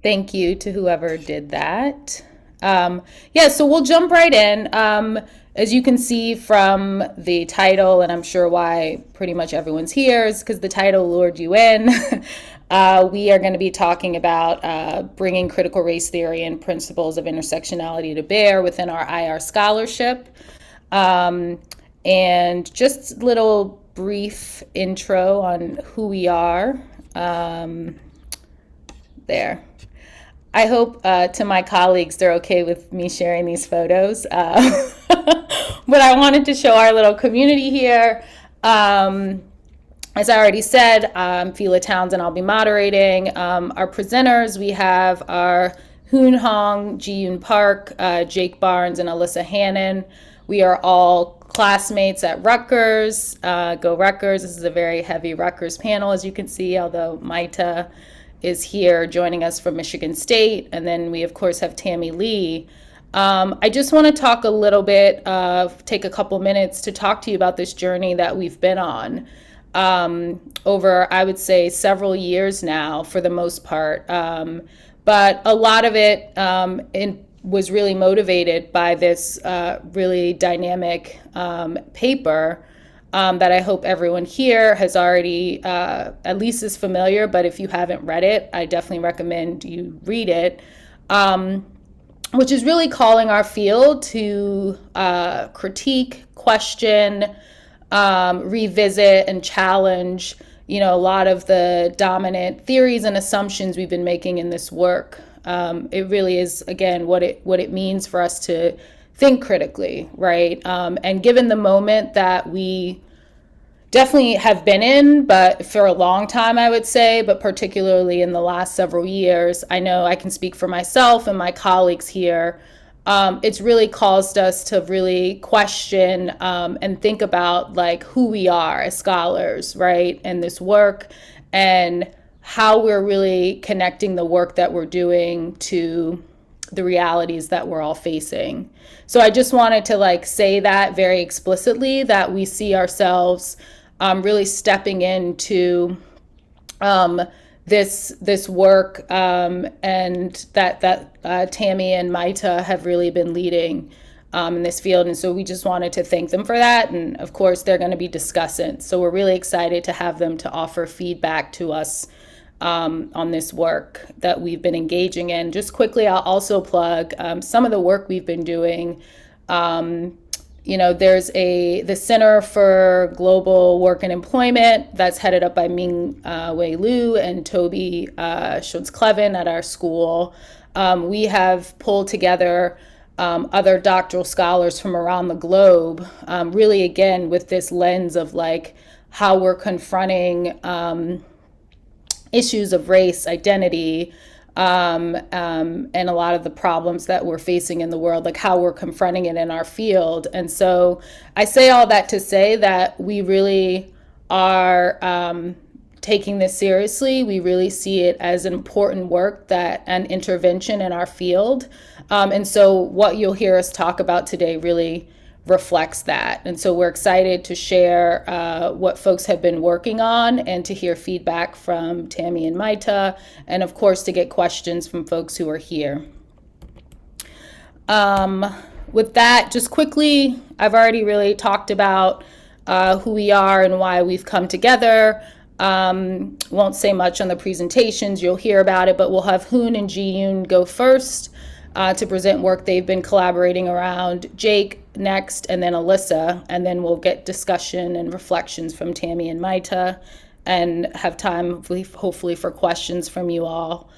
Thank you to whoever did that. Yeah, so we'll jump right in. As you can see from the title, and I'm sure why pretty much everyone's here is because the title lured you in. We are going to be talking about bringing critical race theory and principles of intersectionality to bear within our IR scholarship. Um, and just a little brief intro on who we are. Um, there. I hope to my colleagues they're okay with me sharing these photos. But I wanted to show our little community here. As I already said, I'm Phila Townsend. I'll be moderating. Our presenters, we have our Hoon Hong, Ji-Yoon Park, Jake Barnes, and Alyssa Hannon. We are all classmates at Rutgers. Go Rutgers. This is a very heavy Rutgers panel, as you can see, although Maite is here joining us from Michigan State. And then we, of course, have Tammy Lee. I just want to talk a little bit, take a couple minutes to talk to you about this journey that we've been on over, I would say, several years now for the most part. But a lot of it was really motivated by this really dynamic paper that I hope everyone here has already at least is familiar, but if you haven't read it, I definitely recommend you read it, which is really calling our field to critique, question, revisit, and challenge, a lot of the dominant theories and assumptions we've been making in this work. It really is, again, what it means for us to think critically, right? And given the moment that we definitely have been in, but for a long time, I would say, but particularly in the last several years, I know I can speak for myself and my colleagues here. It's really caused us to really question and think about like who we are as scholars, right? And this work and how we're really connecting the work that we're doing to the realities that we're all facing. So I just wanted to like say that very explicitly, that we see ourselves really stepping into this work and that Tammy and Maite have really been leading in this field. And so we just wanted to thank them for that. And of course, they're going to be discussants. So we're really excited to have them to offer feedback to us on this work that we've been engaging in. Just quickly, I'll also plug some of the work we've been doing. There's the Center for Global Work and Employment that's headed up by Ming Wei Liu and Toby Schultz-Clevin at our school. We have pulled together other doctoral scholars from around the globe, really, again, with this lens of like how we're confronting issues of race, identity, and a lot of the problems that we're facing in the world, like how we're confronting it in our field. And so I say all that to say that we really are taking this seriously. We really see it as an important work, that an intervention in our field. And so what you'll hear us talk about today really reflects that. And so we're excited to share what folks have been working on and to hear feedback from Tammy and Maite, and of course to get questions from folks who are here. With that, just quickly, I've already really talked about who we are and why we've come together. Won't say much on the presentations, you'll hear about it, but we'll have Hoon and Ji-Yoon go first to present work they've been collaborating around, Jake next, and then Alyssa, and then we'll get discussion and reflections from Tammy and Maite and have time hopefully for questions from you all.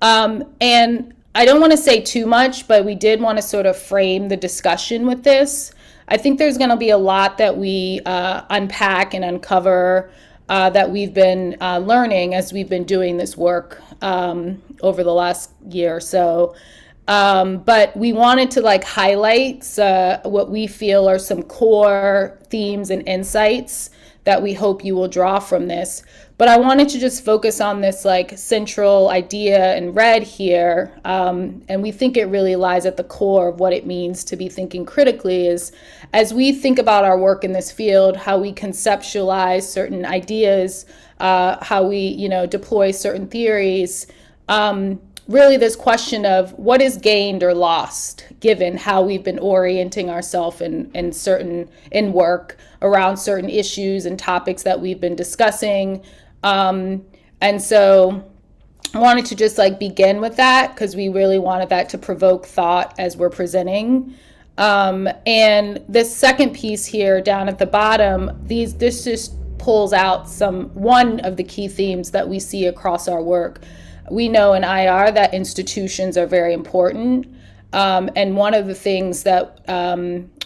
And I don't want to say too much, but we did want to sort of frame the discussion with this. I think there's going to be a lot that we unpack and uncover that we've been learning as we've been doing this work over the last year or so. But we wanted to like highlight what we feel are some core themes and insights that we hope you will draw from this. But I wanted to just focus on this like central idea in red here. And we think it really lies at the core of what it means to be thinking critically is as we think about our work in this field, how we conceptualize certain ideas, how we, deploy certain theories, really this question of what is gained or lost given how we've been orienting ourselves in work around certain issues and topics that we've been discussing. And so I wanted to just like begin with that because we really wanted that to provoke thought as we're presenting. And this second piece here down at the bottom, this just pulls out one of the key themes that we see across our work. We know in IR that institutions are very important. And one of the things that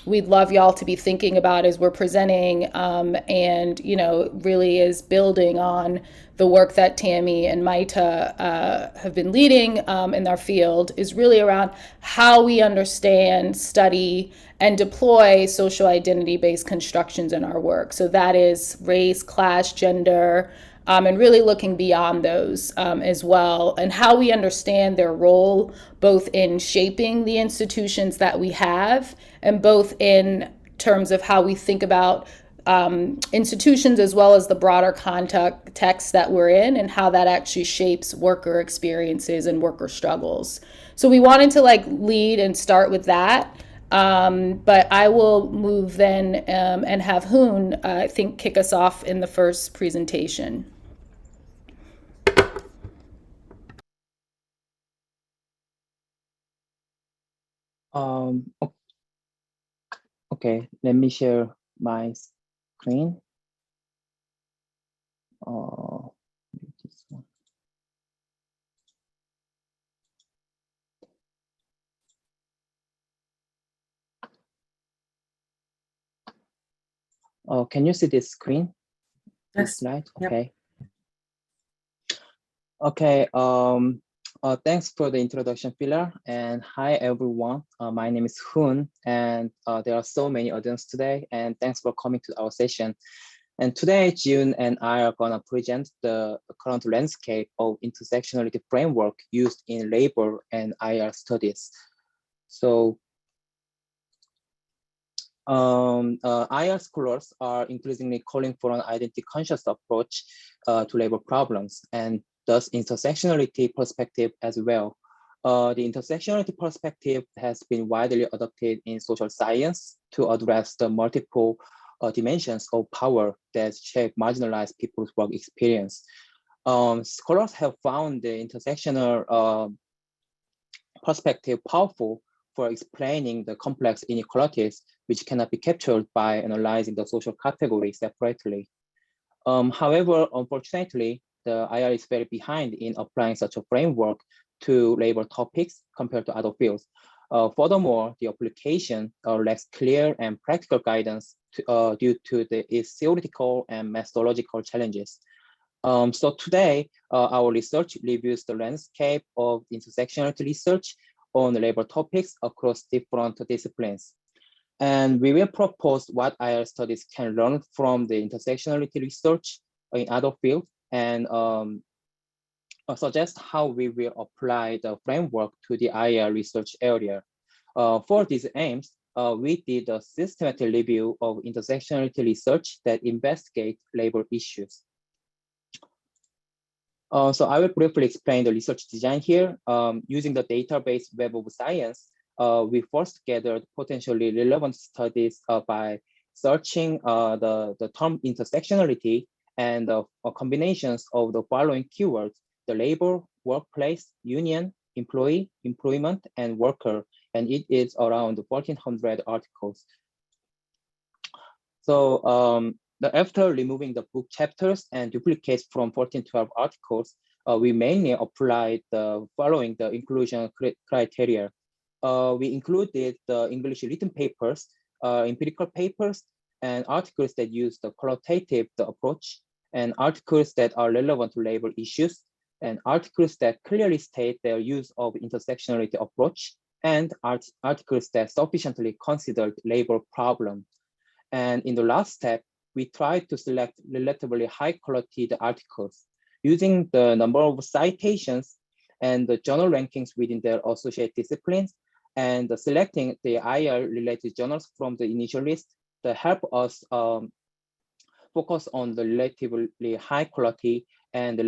we'd love y'all to be thinking about as we're presenting and, really is building on the work that Tammy and Maite have been leading in our field is really around how we understand, study, and deploy social identity-based constructions in our work. So that is race, class, gender, and really looking beyond those as well, and how we understand their role both in shaping the institutions that we have and both in terms of how we think about institutions as well as the broader context that we're in and how that actually shapes worker experiences and worker struggles. So we wanted to lead and start with that. But I will move then and have Hoon, I think, kick us off in the first presentation. Okay, let me share my screen. This one. Can you see this screen? Yes. This slide? Yep. Okay. Okay. Thanks for the introduction, Pilar. And hi, everyone. My name is Hoon, and there are so many audience today. And thanks for coming to our session. And today, June and I are gonna present the current landscape of intersectionality framework used in labor and IR studies. So IR scholars are increasingly calling for an identity-conscious approach to labor problems, and thus intersectionality perspective as well. The intersectionality perspective has been widely adopted in social science to address the multiple dimensions of power that shape marginalized people's work experience. Scholars have found the intersectional perspective powerful for explaining the complex inequalities which cannot be captured by analyzing the social categories separately. However, unfortunately, the IR is very behind in applying such a framework to labor topics compared to other fields. Furthermore, the application lacks clear and practical guidance due to its theoretical and methodological challenges. So today, our research reviews the landscape of intersectionality research on labor topics across different disciplines. And we will propose what IR studies can learn from the intersectionality research in other fields and suggest how we will apply the framework to the IR research area. For these aims, we did a systematic review of intersectionality research that investigate labor issues. So I will briefly explain the research design here. Using the database Web of Science, we first gathered potentially relevant studies by searching the term intersectionality and combinations of the following keywords: the labor, workplace, union, employee, employment, and worker. And it is around 1,400 articles. So after removing the book chapters and duplicates from 1412 articles, we mainly applied the following the inclusion criteria. We included the English written papers, empirical papers, and articles that use the qualitative approach, and articles that are relevant to labor issues, and articles that clearly state their use of intersectionality approach, and articles that sufficiently considered labor problem. And in the last step, we tried to select relatively high quality articles using the number of citations and the journal rankings within their associate disciplines, and selecting the IR-related journals from the initial list to help us focus on the relatively high quality and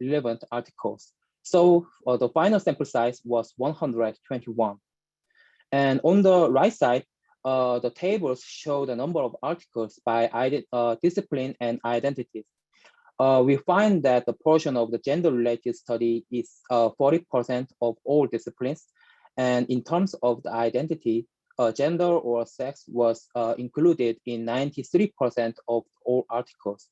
relevant articles. So the final sample size was 121. And on the right side, the tables show the number of articles by discipline and identities. We find that the portion of the gender-related study is 40% of all disciplines. And in terms of the identity, gender or sex was included in 93% of all articles.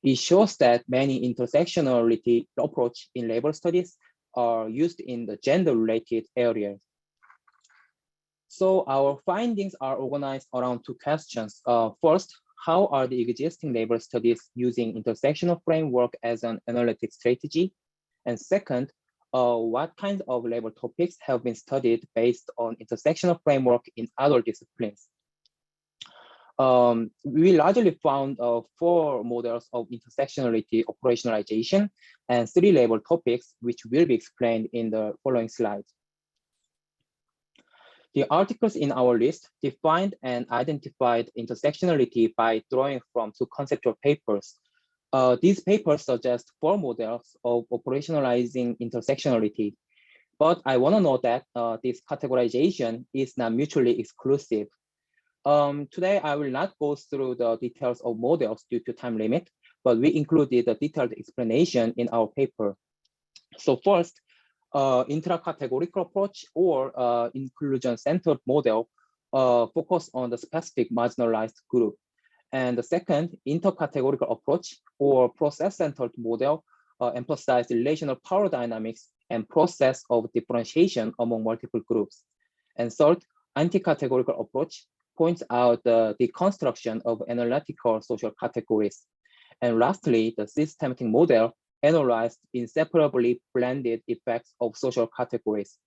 It shows that many intersectionality approach in labor studies are used in the gender-related areas. So our findings are organized around two questions. First, how are the existing labor studies using intersectional framework as an analytic strategy? And second, what kinds of labor topics have been studied based on intersectional framework in other disciplines? We largely found 4 models of intersectionality operationalization and 3 labor topics, which will be explained in the following slides. The articles in our list defined and identified intersectionality by drawing from 2 conceptual papers. These papers suggest 4 models of operationalizing intersectionality, but I want to note that this categorization is not mutually exclusive. Today, I will not go through the details of models due to time limit, but we included a detailed explanation in our paper. So first, intra-categorical approach or inclusion-centered model focus on the specific marginalized group. And the second, intercategorical approach or process-centered model emphasize relational power dynamics and process of differentiation among multiple groups. And third, anti-categorical approach points out the deconstruction of analytical social categories. And lastly, the systematic model analyzed inseparably blended effects of social categories.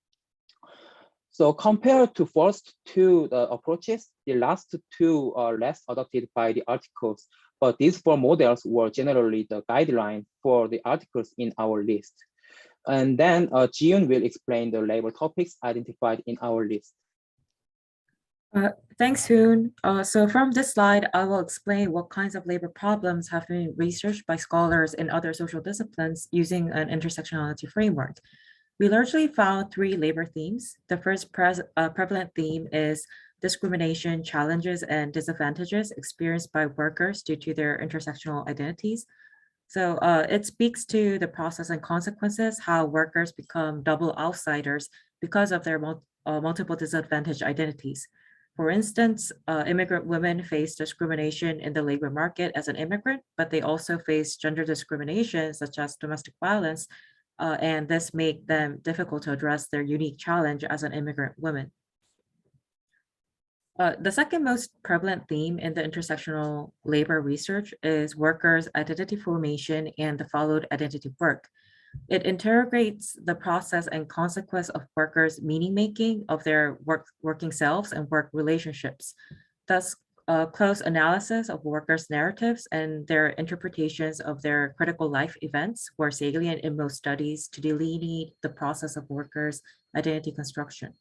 So compared to first 2 approaches, the last 2 are less adopted by the articles, but these 4 models were generally the guideline for the articles in our list. And then Jiyoon will explain the labor topics identified in our list. Thanks, Hoon. So from this slide, I will explain what kinds of labor problems have been researched by scholars in other social disciplines using an intersectionality framework. We largely found 3 labor themes. The first prevalent theme is discrimination, challenges, and disadvantages experienced by workers due to their intersectional identities. So it speaks to the process and consequences, how workers become double outsiders because of their multiple disadvantaged identities. For instance, immigrant women face discrimination in the labor market as an immigrant, but they also face gender discrimination such as domestic violence, and this makes them difficult to address their unique challenge as an immigrant woman. The second most prevalent theme in the intersectional labor research is workers' identity formation and the followed identity work. It interrogates the process and consequence of workers' meaning making of their working selves and work relationships. Thus, close analysis of workers' narratives and their interpretations of their critical life events were salient in most studies to delineate the process of workers' identity construction.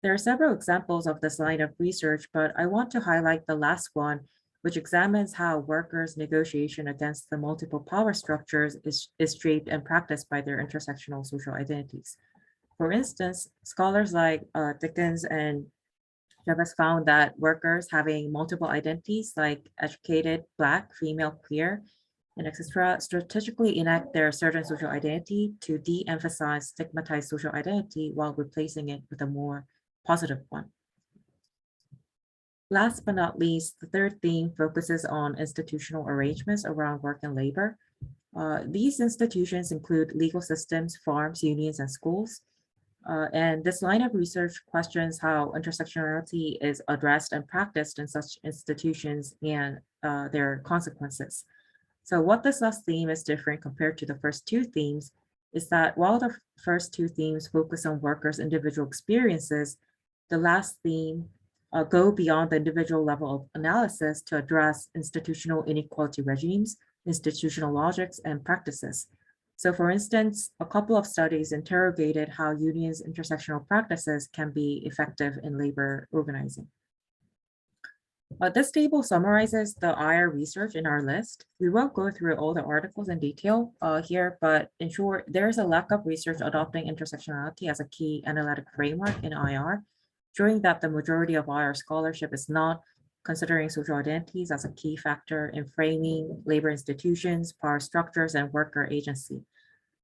There are several examples of this line of research, but I want to highlight the last one, which examines how workers' negotiation against the multiple power structures is shaped and practiced by their intersectional social identities. For instance, scholars like Dickens and Travis found that workers having multiple identities like educated, Black, female, queer, and etc. strategically enact their certain social identity to de-emphasize stigmatized social identity while replacing it with a more positive one. Last but not least, the third theme focuses on institutional arrangements around work and labor. These institutions include legal systems, farms, unions, and schools. And this line of research questions how intersectionality is addressed and practiced in such institutions and their consequences. So what this last theme is different compared to the first 2 themes is that while the first 2 themes focus on workers' individual experiences, the last theme go beyond the individual level of analysis to address institutional inequality regimes, institutional logics, and practices. So for instance, a couple of studies interrogated how unions' intersectional practices can be effective in labor organizing. This table summarizes the IR research in our list. We won't go through all the articles in detail here, but in short, there's a lack of research adopting intersectionality as a key analytic framework in IR, showing that the majority of IR scholarship is not considering social identities as a key factor in framing labor institutions, power structures, and worker agency.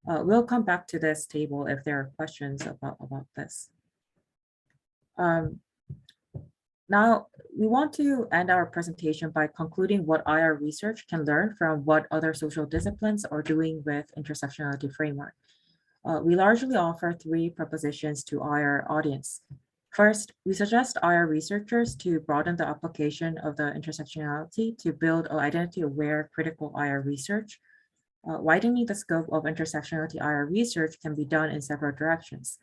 We'll come back to this table if there are questions about this. Now, we want to end our presentation by concluding what IR research can learn from what other social disciplines are doing with intersectionality framework. We largely offer 3 propositions to IR audience. First, we suggest IR researchers to broaden the application of the intersectionality to build an identity-aware critical IR research. Widening the scope of intersectionality IR research can be done in several directions.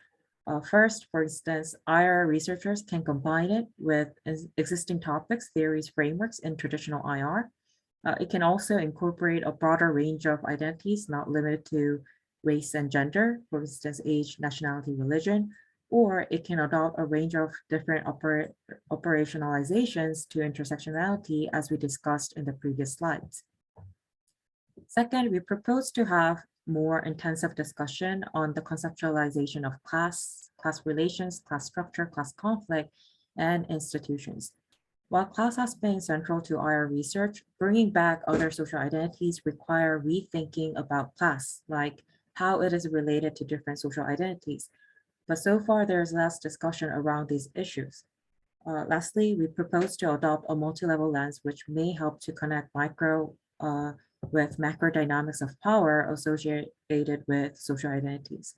First, for instance, IR researchers can combine it with existing topics, theories, frameworks in traditional IR. It can also incorporate a broader range of identities, not limited to race and gender, for instance, age, nationality, religion, or it can adopt a range of different operationalizations to intersectionality, as we discussed in the previous slides. Second, we propose to have more intensive discussion on the conceptualization of class relations, class structure, class conflict, and institutions. While class has been central to IR research, bringing back other social identities require rethinking about class, like how it is related to different social identities. But so far, there is less discussion around these issues. Lastly, we propose to adopt a multi-level lens, which may help to connect micro with macro dynamics of power associated with social identities.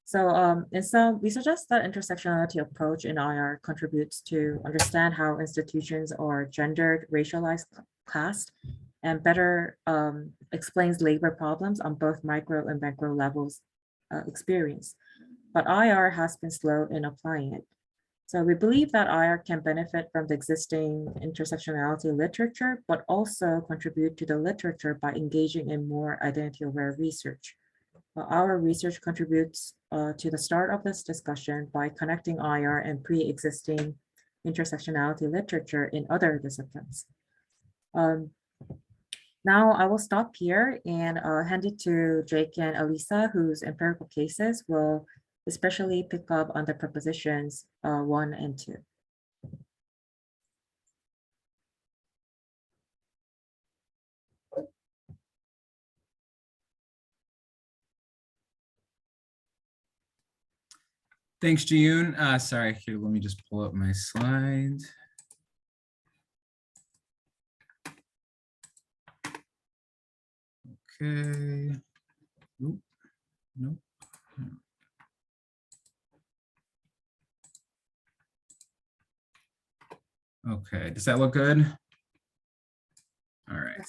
So in sum, we suggest that intersectionality approach in IR contributes to understand how institutions are gendered, racialized, classed, and better explains labor problems on both micro and macro levels experienced. But IR has been slow in applying it. So we believe that IR can benefit from the existing intersectionality literature, but also contribute to the literature by engaging in more identity-aware research. Our research contributes to the start of this discussion by connecting IR and pre-existing intersectionality literature in other disciplines. Now I will stop here and hand it to Jake and Elisa, whose empirical cases will especially pick up on the propositions 1 and 2. Thanks, Ji-yoon. Sorry, here, let me just pull up my slide. Okay. Oop. Nope. Okay, does that look good? All right,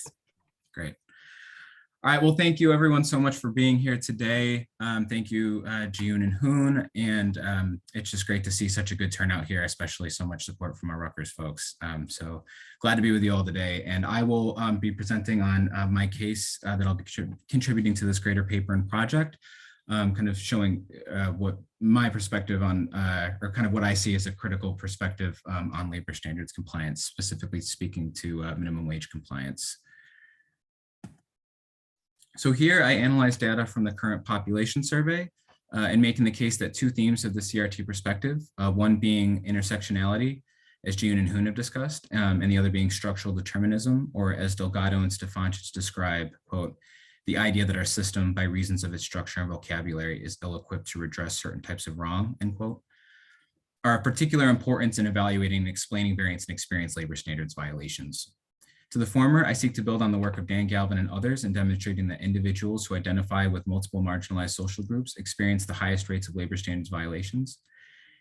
great. All right, well, thank you everyone so much for being here today. Thank you, Ji-yoon and Hoon, and it's just great to see such a good turnout here, especially so much support from our Rutgers folks. So glad to be with you all today, and I will be presenting on my case that I'll be contributing to this greater paper and project, kind of showing what my perspective on, or kind of what I see as a critical perspective on labor standards compliance, specifically speaking to minimum wage compliance. So here I analyzed data from the current population survey and making the case that 2 themes of the CRT perspective, one being intersectionality, as Ji-yoon and Hoon have discussed, and the other being structural determinism, or as Delgado and Stefančić describe, quote, the idea that our system, by reasons of its structure and vocabulary, is ill-equipped to redress certain types of wrong, end quote, are of particular importance in evaluating and explaining variance and experience labor standards violations. To the former, I seek to build on the work of Dan Galvin and others in demonstrating that individuals who identify with multiple marginalized social groups experience the highest rates of labor standards violations.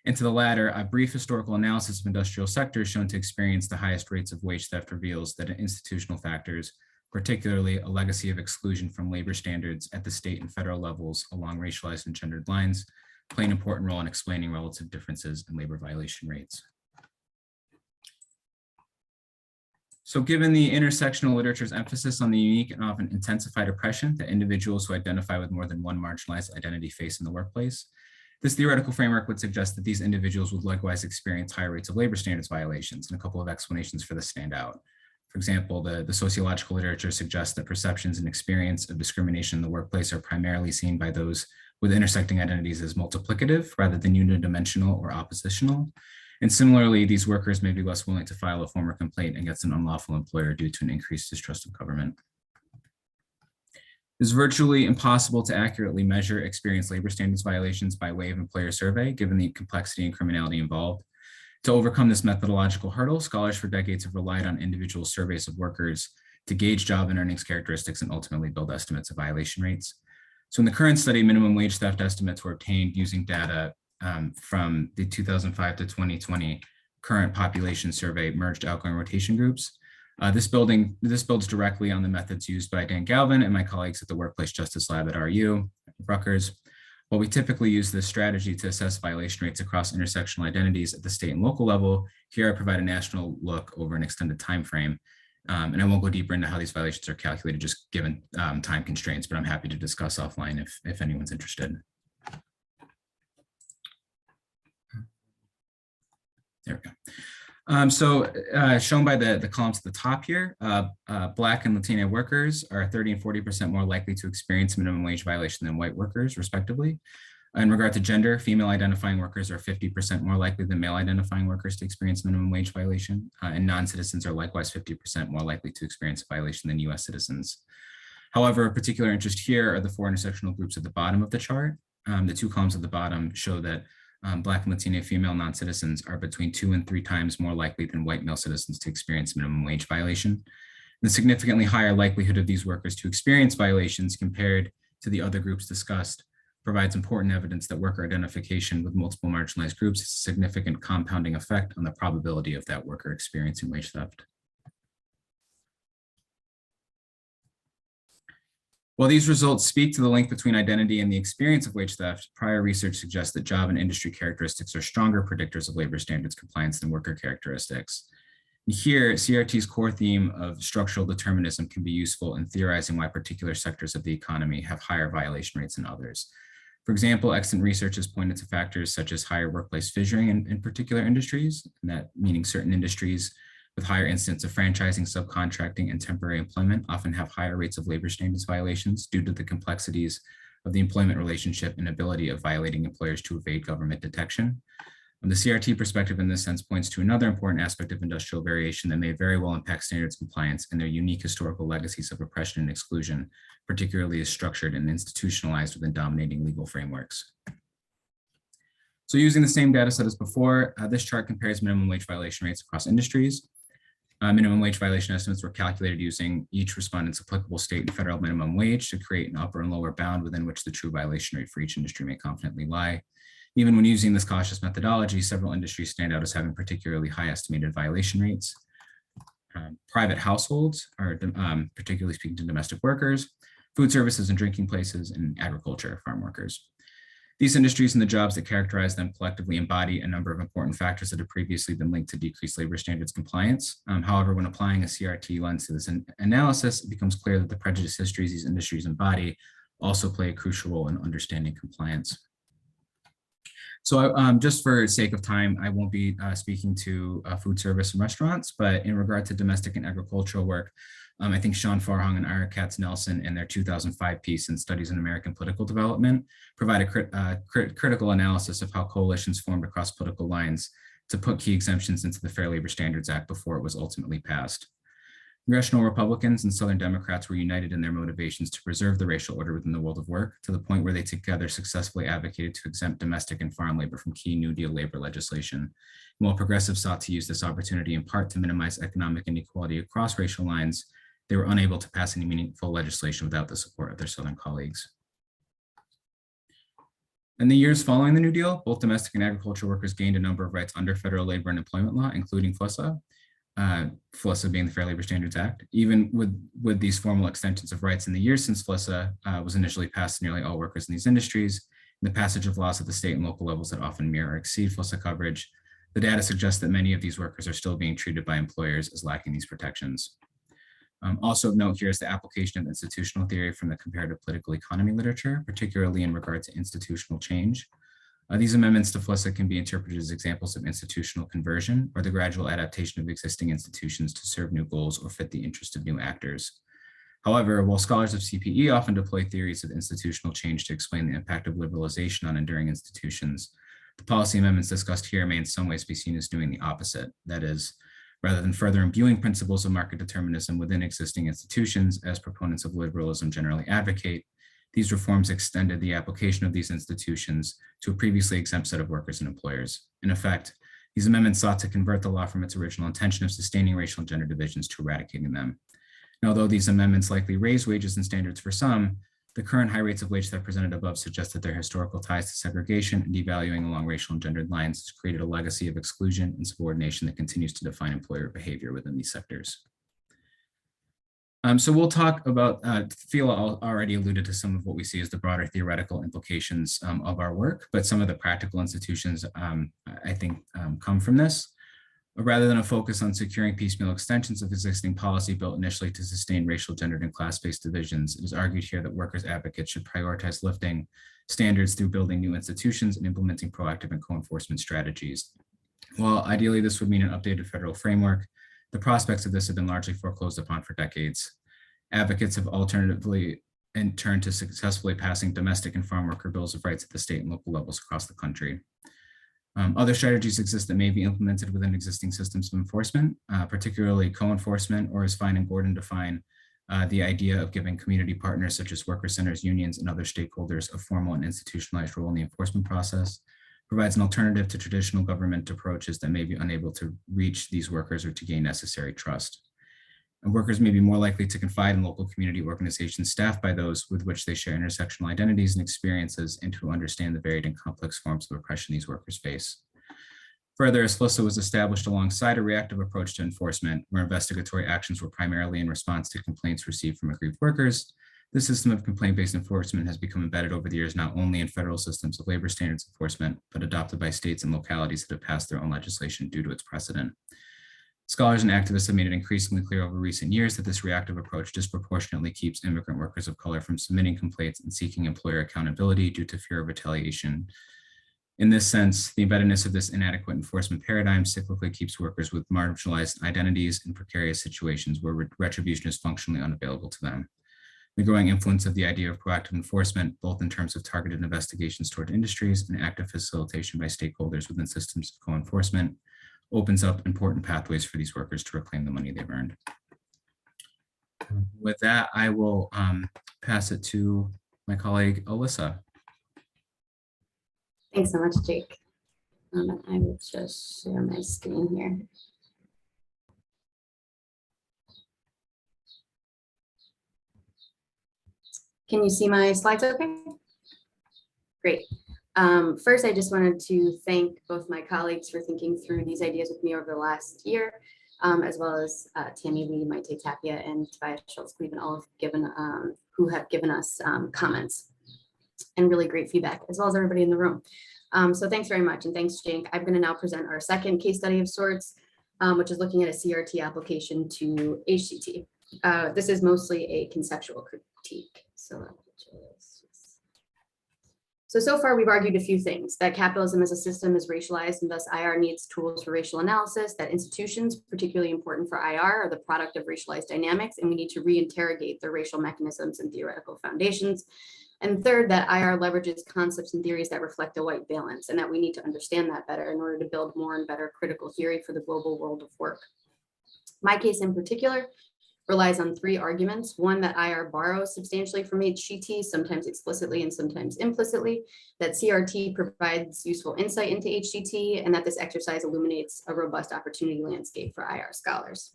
And to the latter, a brief historical analysis of industrial sectors shown to experience the highest rates of wage theft reveals that institutional factors, particularly a legacy of exclusion from labor standards at the state and federal levels along racialized and gendered lines, play an important role in explaining relative differences in labor violation rates. So given the intersectional literature's emphasis on the unique and often intensified oppression that individuals who identify with more than one marginalized identity face in the workplace, this theoretical framework would suggest that these individuals would likewise experience higher rates of labor standards violations, and a couple of explanations for this stand out. For example, the sociological literature suggests that perceptions and experience of discrimination in the workplace are primarily seen by those with intersecting identities as multiplicative rather than unidimensional or oppositional. And similarly, these workers may be less willing to file a formal complaint against an unlawful employer due to an increased distrust of government. It's virtually impossible to accurately measure experienced labor standards violations by way of employer survey, given the complexity and criminality involved. To overcome this methodological hurdle, scholars for decades have relied on individual surveys of workers to gauge job and earnings characteristics and ultimately build estimates of violation rates. So in the current study, minimum wage theft estimates were obtained using data from the 2005 to 2020 current population survey merged outgoing rotation groups. This builds directly on the methods used by Dan Galvin and my colleagues at the Workplace Justice Lab at Rutgers. While we typically use this strategy to assess violation rates across intersectional identities at the state and local level, here I provide a national look over an extended time frame. And I won't go deeper into how these violations are calculated, just given time constraints, but I'm happy to discuss offline if anyone's interested. There we go. Shown by the columns at the top here, Black and Latina workers are 30 and 40% more likely to experience minimum wage violation than white workers, respectively. In regard to gender, female identifying workers are 50% more likely than male identifying workers to experience minimum wage violation, and non-citizens are likewise 50% more likely to experience a violation than US citizens. However, of particular interest here are the four intersectional groups at the bottom of the chart. The two columns at the bottom show that Black and Latina female non-citizens are between 2 and 3 times more likely than white male citizens to experience minimum wage violation. The significantly higher likelihood of these workers to experience violations compared to the other groups discussed provides important evidence that worker identification with multiple marginalized groups has a significant compounding effect on the probability of that worker experiencing wage theft. While these results speak to the link between identity and the experience of wage theft, prior research suggests that job and industry characteristics are stronger predictors of labor standards compliance than worker characteristics. And here, CRT's core theme of structural determinism can be useful in theorizing why particular sectors of the economy have higher violation rates than others. For example, extant research has pointed to factors such as higher workplace fissuring in particular industries, and that meaning certain industries with higher incidence of franchising, subcontracting, and temporary employment often have higher rates of labor standards violations due to the complexities of the employment relationship and ability of violating employers to evade government detection. The CRT perspective in this sense points to another important aspect of industrial variation that may very well impact standards compliance and their unique historical legacies of oppression and exclusion, particularly as structured and institutionalized within dominating legal frameworks. So using the same data set as before, this chart compares minimum wage violation rates across industries. Minimum wage violation estimates were calculated using each respondent's applicable state and federal minimum wage to create an upper and lower bound within which the true violation rate for each industry may confidently lie. Even when using this cautious methodology, several industries stand out as having particularly high estimated violation rates. Private households are particularly speaking to domestic workers, food services and drinking places, and agriculture, farm workers. These industries and the jobs that characterize them collectively embody a number of important factors that have previously been linked to decreased labor standards compliance. However, when applying a CRT lens to this analysis, it becomes clear that the prejudice histories these industries embody also play a crucial role in understanding compliance. So just for sake of time, I won't be speaking to food service and restaurants, but in regard to domestic and agricultural work, I think Sean Farhong and Ira Katz-Nelson in their 2005 piece in Studies in American Political Development provide a critical analysis of how coalitions formed across political lines to put key exemptions into the Fair Labor Standards Act before it was ultimately passed. Congressional Republicans and Southern Democrats were united in their motivations to preserve the racial order within the world of work, to the point where they together successfully advocated to exempt domestic and farm labor from key New Deal labor legislation. And while progressives sought to use this opportunity in part to minimize economic inequality across racial lines, they were unable to pass any meaningful legislation without the support of their Southern colleagues. In the years following the New Deal, both domestic and agricultural workers gained a number of rights under federal labor and employment law, including FLSA. FLSA being the Fair Labor Standards Act. Even with these formal extensions of rights in the years since FLSA was initially passed to nearly all workers in these industries, and the passage of laws at the state and local levels that often mirror or exceed FLSA coverage, The data suggests that many of these workers are still being treated by employers as lacking these protections. Also of note here is the application of institutional theory from the comparative political economy literature, particularly in regard to institutional change. These amendments to FLISA can be interpreted as examples of institutional conversion or the gradual adaptation of existing institutions to serve new goals or fit the interest of new actors. However, while scholars of CPE often deploy theories of institutional change to explain the impact of liberalization on enduring institutions, the policy amendments discussed here may in some ways be seen as doing the opposite. That is, rather than further imbuing principles of market determinism within existing institutions, as proponents of liberalism generally advocate, these reforms extended the application of these institutions to a previously exempt set of workers and employers. In effect, these amendments sought to convert the law from its original intention of sustaining racial and gender divisions to eradicating them. And although these amendments likely raise wages and standards for some, the current high rates of wage that presented above suggest that their historical ties to segregation and devaluing along racial and gendered lines has created a legacy of exclusion and subordination that continues to define employer behavior within these sectors. So we'll talk about, Phila already alluded to some of what we see as the broader theoretical implications of our work, but some of the practical institutions, I think, come from this. Rather than a focus on securing piecemeal extensions of existing policy built initially to sustain racial, gendered, and class-based divisions, it is argued here that workers' advocates should prioritize lifting standards through building new institutions and implementing proactive and co-enforcement strategies. While ideally this would mean an updated federal framework, the prospects of this have been largely foreclosed upon for decades. Advocates have alternatively turned to successfully passing domestic and farm worker bills of rights at the state and local levels across the country. Other strategies exist that may be implemented within existing systems of enforcement, particularly co-enforcement, or as Fine and Gordon define, the idea of giving community partners such as worker centers, unions, and other stakeholders a formal and institutionalized role in the enforcement process, provides an alternative to traditional government approaches that may be unable to reach these workers or to gain necessary trust. And workers may be more likely to confide in local community organizations staffed by those with which they share intersectional identities and experiences, and to understand the varied and complex forms of oppression these workers face. Further, as FLISA was established alongside a reactive approach to enforcement, where investigatory actions were primarily in response to complaints received from aggrieved workers, the system of complaint-based enforcement has become embedded over the years not only in federal systems of labor standards enforcement, but adopted by states and localities that have passed their own legislation due to its precedent. Scholars and activists have made it increasingly clear over recent years that this reactive approach disproportionately keeps immigrant workers of color from submitting complaints and seeking employer accountability due to fear of retaliation. In this sense, the embeddedness of this inadequate enforcement paradigm cyclically keeps workers with marginalized identities in precarious situations where retribution is functionally unavailable to them. The growing influence of the idea of proactive enforcement, both in terms of targeted investigations toward industries and active facilitation by stakeholders within systems of co-enforcement, opens up important pathways for these workers to reclaim the money they've earned. With that, I will pass it to my colleague, Alyssa. Thanks so much, Jake. I will just share my screen here. Can you see my slides okay? Great. First, I just wanted to thank both my colleagues for thinking through these ideas with me over the last year, as well as Tammy Lee, Maite, Tapia, and Tobias Schultz-Cleveland, all who have given us comments and really great feedback, as well as everybody in the room. So thanks very much, and thanks, Jake. I'm going to now present our second case study of sorts, which is looking at a CRT application to HCT. This is mostly a conceptual critique. So far we've argued a few things: that capitalism as a system is racialized and thus IR needs tools for racial analysis, that institutions, particularly important for IR, are the product of racialized dynamics, and we need to reinterrogate their racial mechanisms and theoretical foundations. And third, that IR leverages concepts and theories that reflect a white valence, and that we need to understand that better in order to build more and better critical theory for the global world of work. My case in particular relies on three arguments. One, that IR borrows substantially from HCT, sometimes explicitly and sometimes implicitly, that CRT provides useful insight into HCT, and that this exercise illuminates a robust opportunity landscape for IR scholars.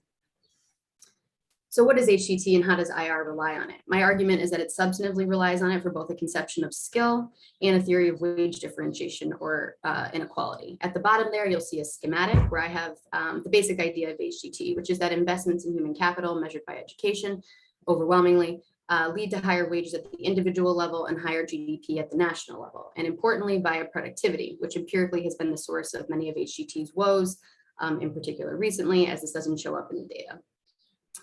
So what is HCT and how does IR rely on it? My argument is that it substantively relies on it for both a conception of skill and a theory of wage differentiation or inequality. At the bottom there, you'll see a schematic where I have the basic idea of HCT, which is that investments in human capital measured by education overwhelmingly lead to higher wages at the individual level and higher GDP at the national level. And importantly, via productivity, which empirically has been the source of many of HGT's woes, in particular recently, as this doesn't show up in the data.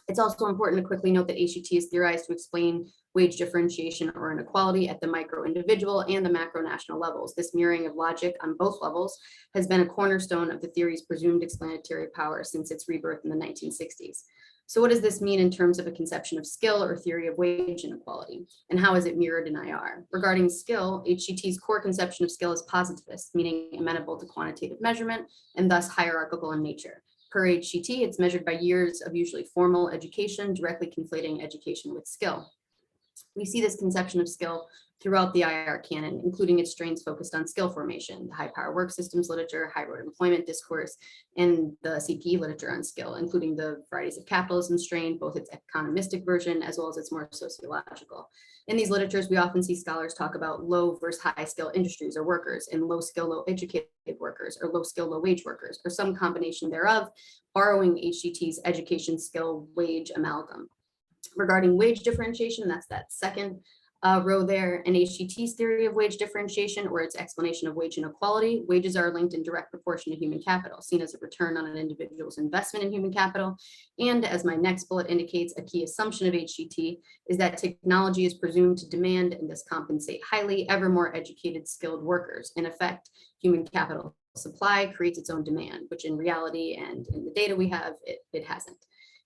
It's also important to quickly note that HGT is theorized to explain wage differentiation or inequality at the micro individual and the macro national levels. This mirroring of logic on both levels has been a cornerstone of the theory's presumed explanatory power since its rebirth in the 1960s. So what does this mean in terms of a conception of skill or theory of wage inequality? And how is it mirrored in IR? Regarding skill, HGT's core conception of skill is positivist, meaning amenable to quantitative measurement and thus hierarchical in nature. Per HGT, it's measured by years of usually formal education, directly conflating education with skill. We see this conception of skill throughout the IR canon, including its strains focused on skill formation, the high power work systems literature, high road employment discourse, and the CPE literature on skill, including the varieties of capitalism strain, both its economistic version as well as its more sociological. In these literatures, we often see scholars talk about low versus high skill industries or workers, and low skill, low educated workers, or low skill, low wage workers, or some combination thereof, borrowing HGT's education skill wage amalgam. Regarding wage differentiation, that's that second row there, and HGT's theory of wage differentiation or its explanation of wage inequality, wages are linked in direct proportion to human capital, seen as a return on an individual's investment in human capital. And as my next bullet indicates, a key assumption of HGT is that technology is presumed to demand and thus compensate highly ever more educated, skilled workers. In effect, human capital supply creates its own demand, which in reality and in the data we have, it hasn't.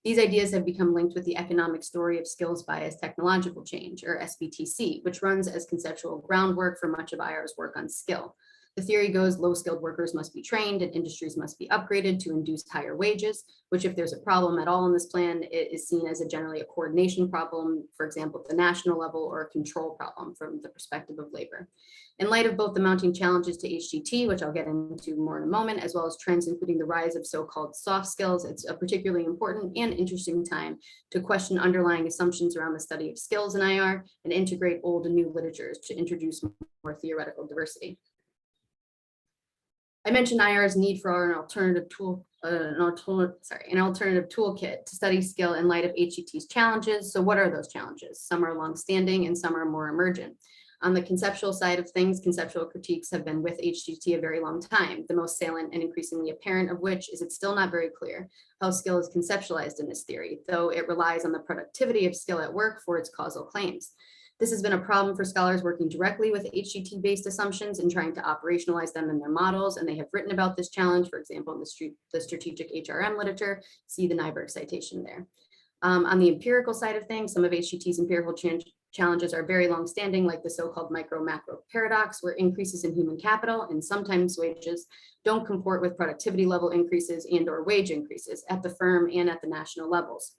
These ideas have become linked with the economic story of skills bias technological change, or SBTC, which runs as conceptual groundwork for much of IR's work on skill. The theory goes low skilled workers must be trained and industries must be upgraded to induce higher wages, which if there's a problem at all in this plan, it is seen as generally a coordination problem, for example, at the national level, or a control problem from the perspective of labor. In light of both the mounting challenges to HGT, which I'll get into more in a moment, as well as trends including the rise of so-called soft skills, it's a particularly important and interesting time to question underlying assumptions around the study of skills in IR and integrate old and new literatures to introduce more theoretical diversity. I mentioned IR's need for an alternative toolkit to study skill in light of HGT's challenges. So what are those challenges? Some are longstanding and some are more emergent. On the conceptual side of things, conceptual critiques have been with HGT a very long time, the most salient and increasingly apparent of which is it's still not very clear how skill is conceptualized in this theory, though it relies on the productivity of skill at work for its causal claims. This has been a problem for scholars working directly with HGT-based assumptions and trying to operationalize them in their models, and they have written about this challenge, for example, in the strategic HRM literature. See the Nyberg citation there. On the empirical side of things, some of HGT's empirical challenges are very long-standing, like the so-called micro-macro paradox, where increases in human capital and sometimes wages don't comport with productivity level increases and or wage increases at the firm and at the national levels.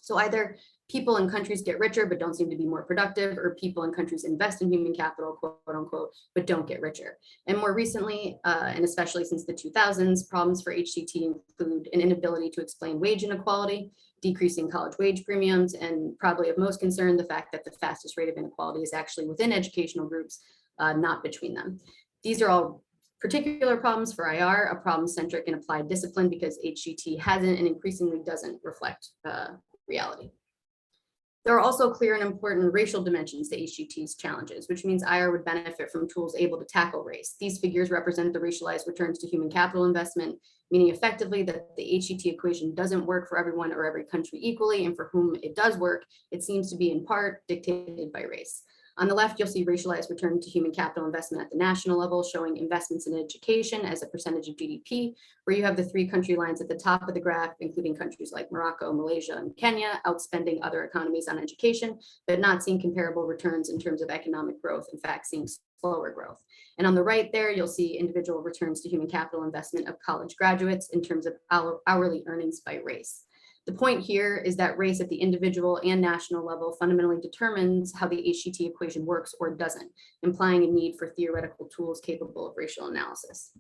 So either people in countries get richer but don't seem to be more productive, or people in countries invest in human capital, quote unquote, but don't get richer. And more recently, and especially since the 2000s, problems for HGT include an inability to explain wage inequality, decreasing college wage premiums, and probably of most concern, the fact that the fastest rate of inequality is actually within educational groups, not between them. These are all particular problems for IR, a problem-centric and applied discipline, because HGT hasn't and increasingly doesn't reflect reality. There are also clear and important racial dimensions to HGT's challenges, which means IR would benefit from tools able to tackle race. These figures represent the racialized returns to human capital investment, meaning effectively that the HGT equation doesn't work for everyone or every country equally, and for whom it does work, it seems to be in part dictated by race. On the left, you'll see racialized return to human capital investment at the national level, showing investments in education as a percentage of GDP, where you have the three country lines at the top of the graph, including countries like Morocco, Malaysia, and Kenya, outspending other economies on education, but not seeing comparable returns in terms of economic growth, in fact, seeing slower growth. And on the right there, you'll see individual returns to human capital investment of college graduates in terms of hourly earnings by race. The point here is that race at the individual and national level fundamentally determines how the HGT equation works or doesn't, implying a need for theoretical tools capable of racial analysis.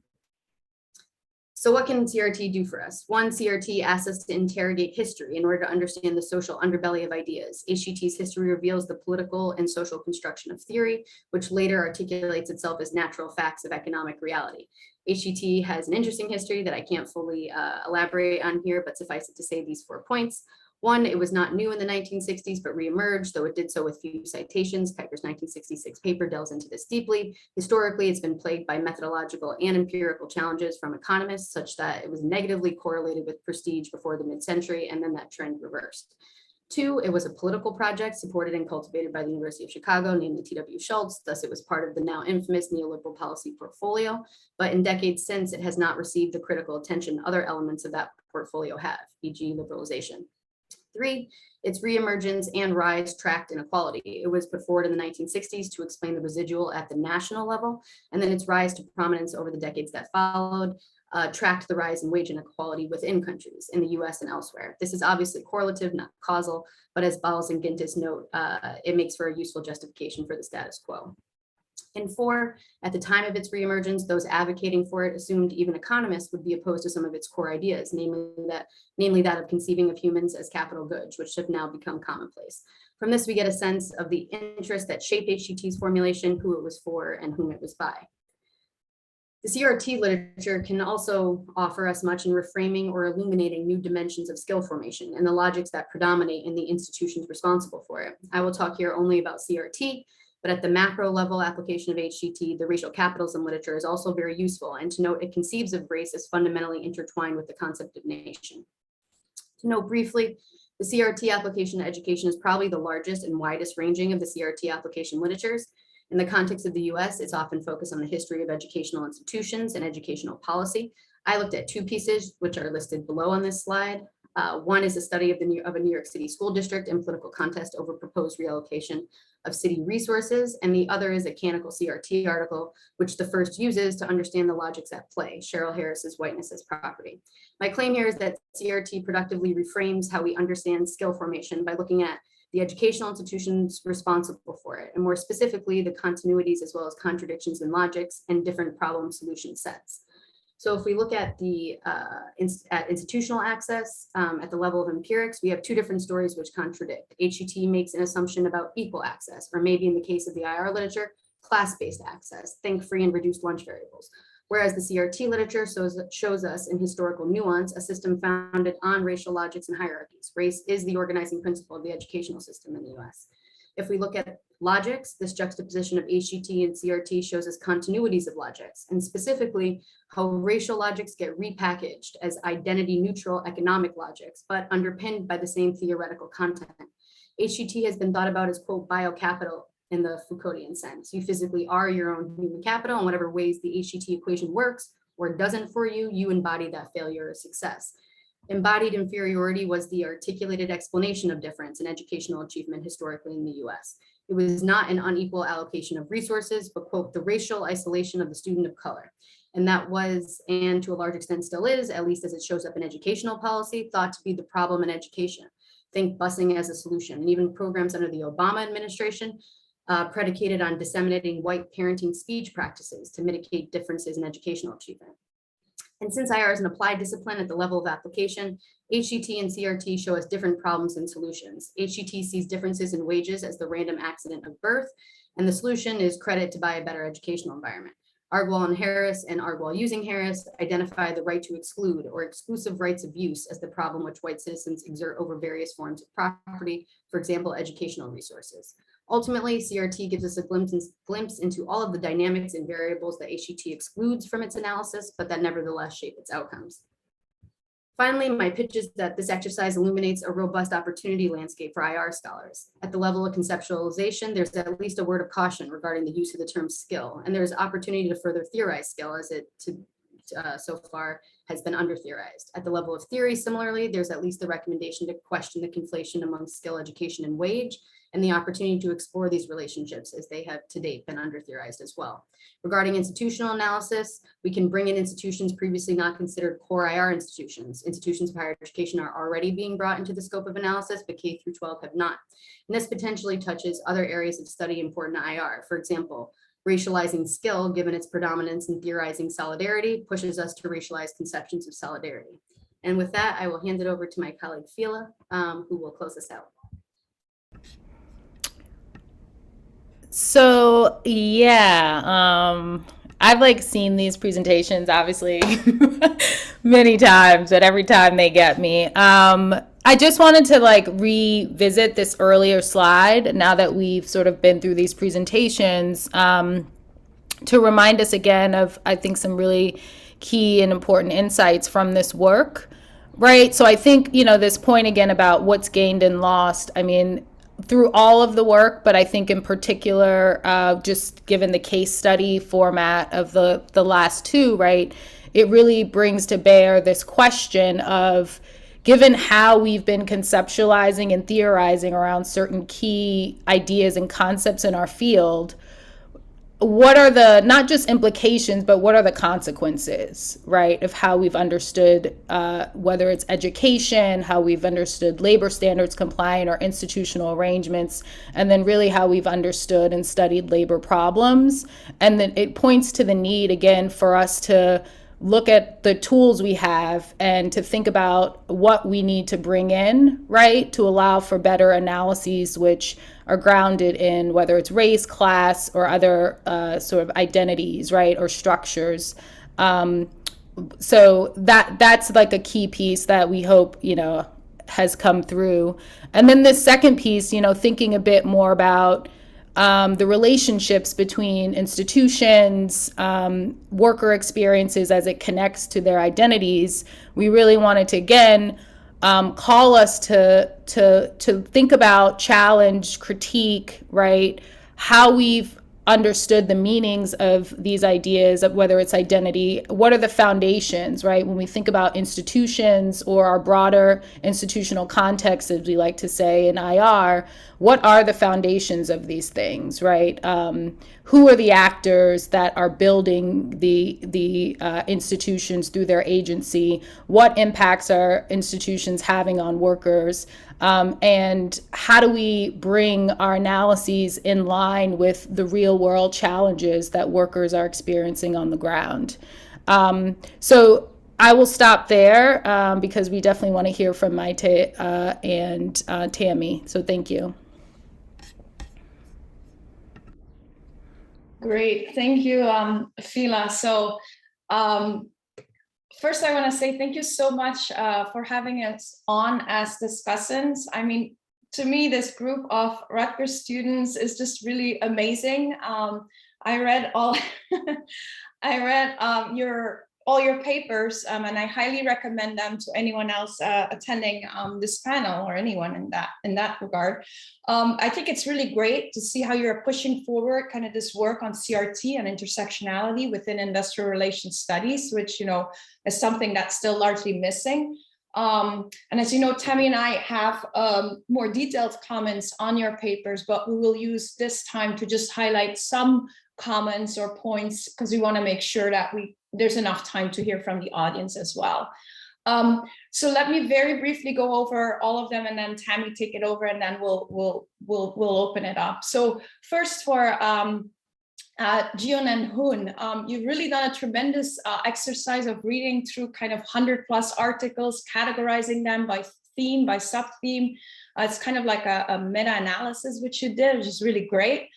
So what can CRT do for us? One, CRT asks us to interrogate history in order to understand the social underbelly of ideas. HGT's history reveals the political and social construction of theory, which later articulates itself as natural facts of economic reality. HGT has an interesting history that I can't fully elaborate on here, but suffice it to say these 4 points. One, it was not new in the 1960s, but reemerged, though it did so with few citations. Piper's 1966 paper delves into this deeply. Historically, it's been plagued by methodological and empirical challenges from economists, such that it was negatively correlated with prestige before the mid-century, and then that trend reversed. Two, it was a political project supported and cultivated by the University of Chicago, namely T.W. Schultz. Thus, it was part of the now infamous neoliberal policy portfolio. But in decades since, it has not received the critical attention other elements of that portfolio have, e.g. liberalization. Three, its reemergence and rise tracked inequality. It was put forward in the 1960s to explain the residual at the national level, and then its rise to prominence over the decades that followed tracked the rise in wage inequality within countries in the US and elsewhere. This is obviously correlative, not causal, but as Bowles and Gintis note, it makes for a useful justification for the status quo. And four, at the time of its reemergence, those advocating for it assumed even economists would be opposed to some of its core ideas, namely that of conceiving of humans as capital goods, which have now become commonplace. From this, we get a sense of the interest that shaped HCT's formulation, who it was for, and whom it was by. The CRT literature can also offer us much in reframing or illuminating new dimensions of skill formation and the logics that predominate in the institutions responsible for it. I will talk here only about CRT, but at the macro level application of HCT, the racial capitalism literature is also very useful, and to note it conceives of race as fundamentally intertwined with the concept of nation. To note briefly, the CRT application to education is probably the largest and widest ranging of the CRT application literatures. In the context of the US, it's often focused on the history of educational institutions and educational policy. I looked at two pieces, which are listed below on this slide. One is a study of a New York City school district and political contest over proposed reallocation of city resources, and the other is a canonical CRT article, which the first uses to understand the logics at play, Cheryl Harris's whiteness as property. My claim here is that CRT productively reframes how we understand skill formation by looking at the educational institutions responsible for it, and more specifically, the continuities as well as contradictions in logics and different problem solution sets. So if we look at the institutional access at the level of empirics, we have two different stories which contradict. HCT makes an assumption about equal access, or maybe in the case of the IR literature, class-based access, think free and reduced lunch variables. Whereas the CRT literature shows us in historical nuance a system founded on racial logics and hierarchies. Race is the organizing principle of the educational system in the US. If we look at logics, this juxtaposition of HCT and CRT shows us continuities of logics, and specifically how racial logics get repackaged as identity neutral economic logics, but underpinned by the same theoretical content. HCT has been thought about as, quote, biocapital in the Foucauldian sense. You physically are your own human capital, in whatever ways the HCT equation works or doesn't for you, you embody that failure or success. Embodied inferiority was the articulated explanation of difference in educational achievement historically in the US. It was not an unequal allocation of resources, but, quote, the racial isolation of the student of color. And that was, and to a large extent still is, at least as it shows up in educational policy, thought to be the problem in education. Think busing as a solution, and even programs under the Obama administration predicated on disseminating white parenting speech practices to mitigate differences in educational achievement. And since IR is an applied discipline at the level of application, HCT and CRT show us different problems and solutions. HCT sees differences in wages as the random accident of birth, and the solution is credit to buy a better educational environment. Argwal and Harris, and Argwal using Harris, identify the right to exclude or exclusive rights of use as the problem which white citizens exert over various forms of property, for example, educational resources. Ultimately, CRT gives us a glimpse into all of the dynamics and variables that HCT excludes from its analysis, but that nevertheless shape its outcomes. Finally, my pitch is that this exercise illuminates a robust opportunity landscape for IR scholars. At the level of conceptualization, there's at least a word of caution regarding the use of the term skill, and there's opportunity to further theorize skill as it so far has been under-theorized. At the level of theory, similarly, there's at least the recommendation to question the conflation among skill, education, and wage, and the opportunity to explore these relationships as they have to date been under-theorized as well. Regarding institutional analysis, we can bring in institutions previously not considered core IR institutions. Institutions of higher education are already being brought into the scope of analysis, but K through 12 have not. And this potentially touches other areas of study important to IR. For example, racializing skill, given its predominance in theorizing solidarity, pushes us to racialize conceptions of solidarity. And with that, I will hand it over to my colleague, Fila, who will close us out. So yeah, I've seen these presentations obviously many times, but every time they get me. I just wanted to like revisit this earlier slide now that we've sort of been through these presentations, to remind us again of, I think, some really key and important insights from this work, right? So I think, this point again about what's gained and lost, I mean, through all of the work, but I think in particular, just given the case study format of the last two, right, it really brings to bear this question of, given how we've been conceptualizing and theorizing around certain key ideas and concepts in our field, what are the, not just implications, but what are the consequences, right, of how we've understood, whether it's education, how we've understood labor standards compliant or institutional arrangements, and then really how we've understood and studied labor problems. And then it points to the need, again, for us to look at the tools we have and to think about what we need to bring in, right, to allow for better analyses which are grounded in whether it's race, class, or other sort of identities, right, or structures. So that's like a key piece that we hope, has come through. And then this second piece, thinking a bit more about the relationships between institutions, worker experiences as it connects to their identities. We really wanted to, again, call us to think about, challenge, critique, right, how we've understood the meanings of these ideas, of whether it's identity, what are the foundations, right? When we think about institutions or our broader institutional context, as we like to say in IR, what are the foundations of these things, right? Who are the actors that are building the institutions through their agency? What impacts are institutions having on workers? And how do we bring our analyses in line with the real world challenges that workers are experiencing on the ground? So I will stop there because we definitely want to hear from Maite and Tammy. So thank you. Great, thank you, Fila. So first I want to say thank you so much for having us on as discussants. I mean, to me, this group of Rutgers students is just really amazing. I read all all your papers, and I highly recommend them to anyone else attending this panel or anyone in that regard. I think it's really great to see how you're pushing forward kind of this work on CRT and intersectionality within industrial relations studies, which is something that's still largely missing. And as you know, Tammy and I have more detailed comments on your papers, but we will use this time to just highlight some comments or points because we want to make sure that there's enough time to hear from the audience as well. So let me very briefly go over all of them, and then Tammy take it over, and then we'll open it up. So first for Jion and Hoon, you've really done a tremendous exercise of reading through kind of 100+ articles, categorizing them by theme, by sub-theme. It's kind of like a meta-analysis which you did, which is really great.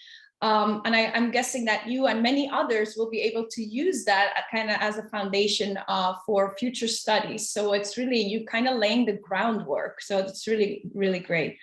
And I'm guessing that you and many others will be able to use that kind of as a foundation for future studies. So it's really, you kind of laying the groundwork. So it's really, really great.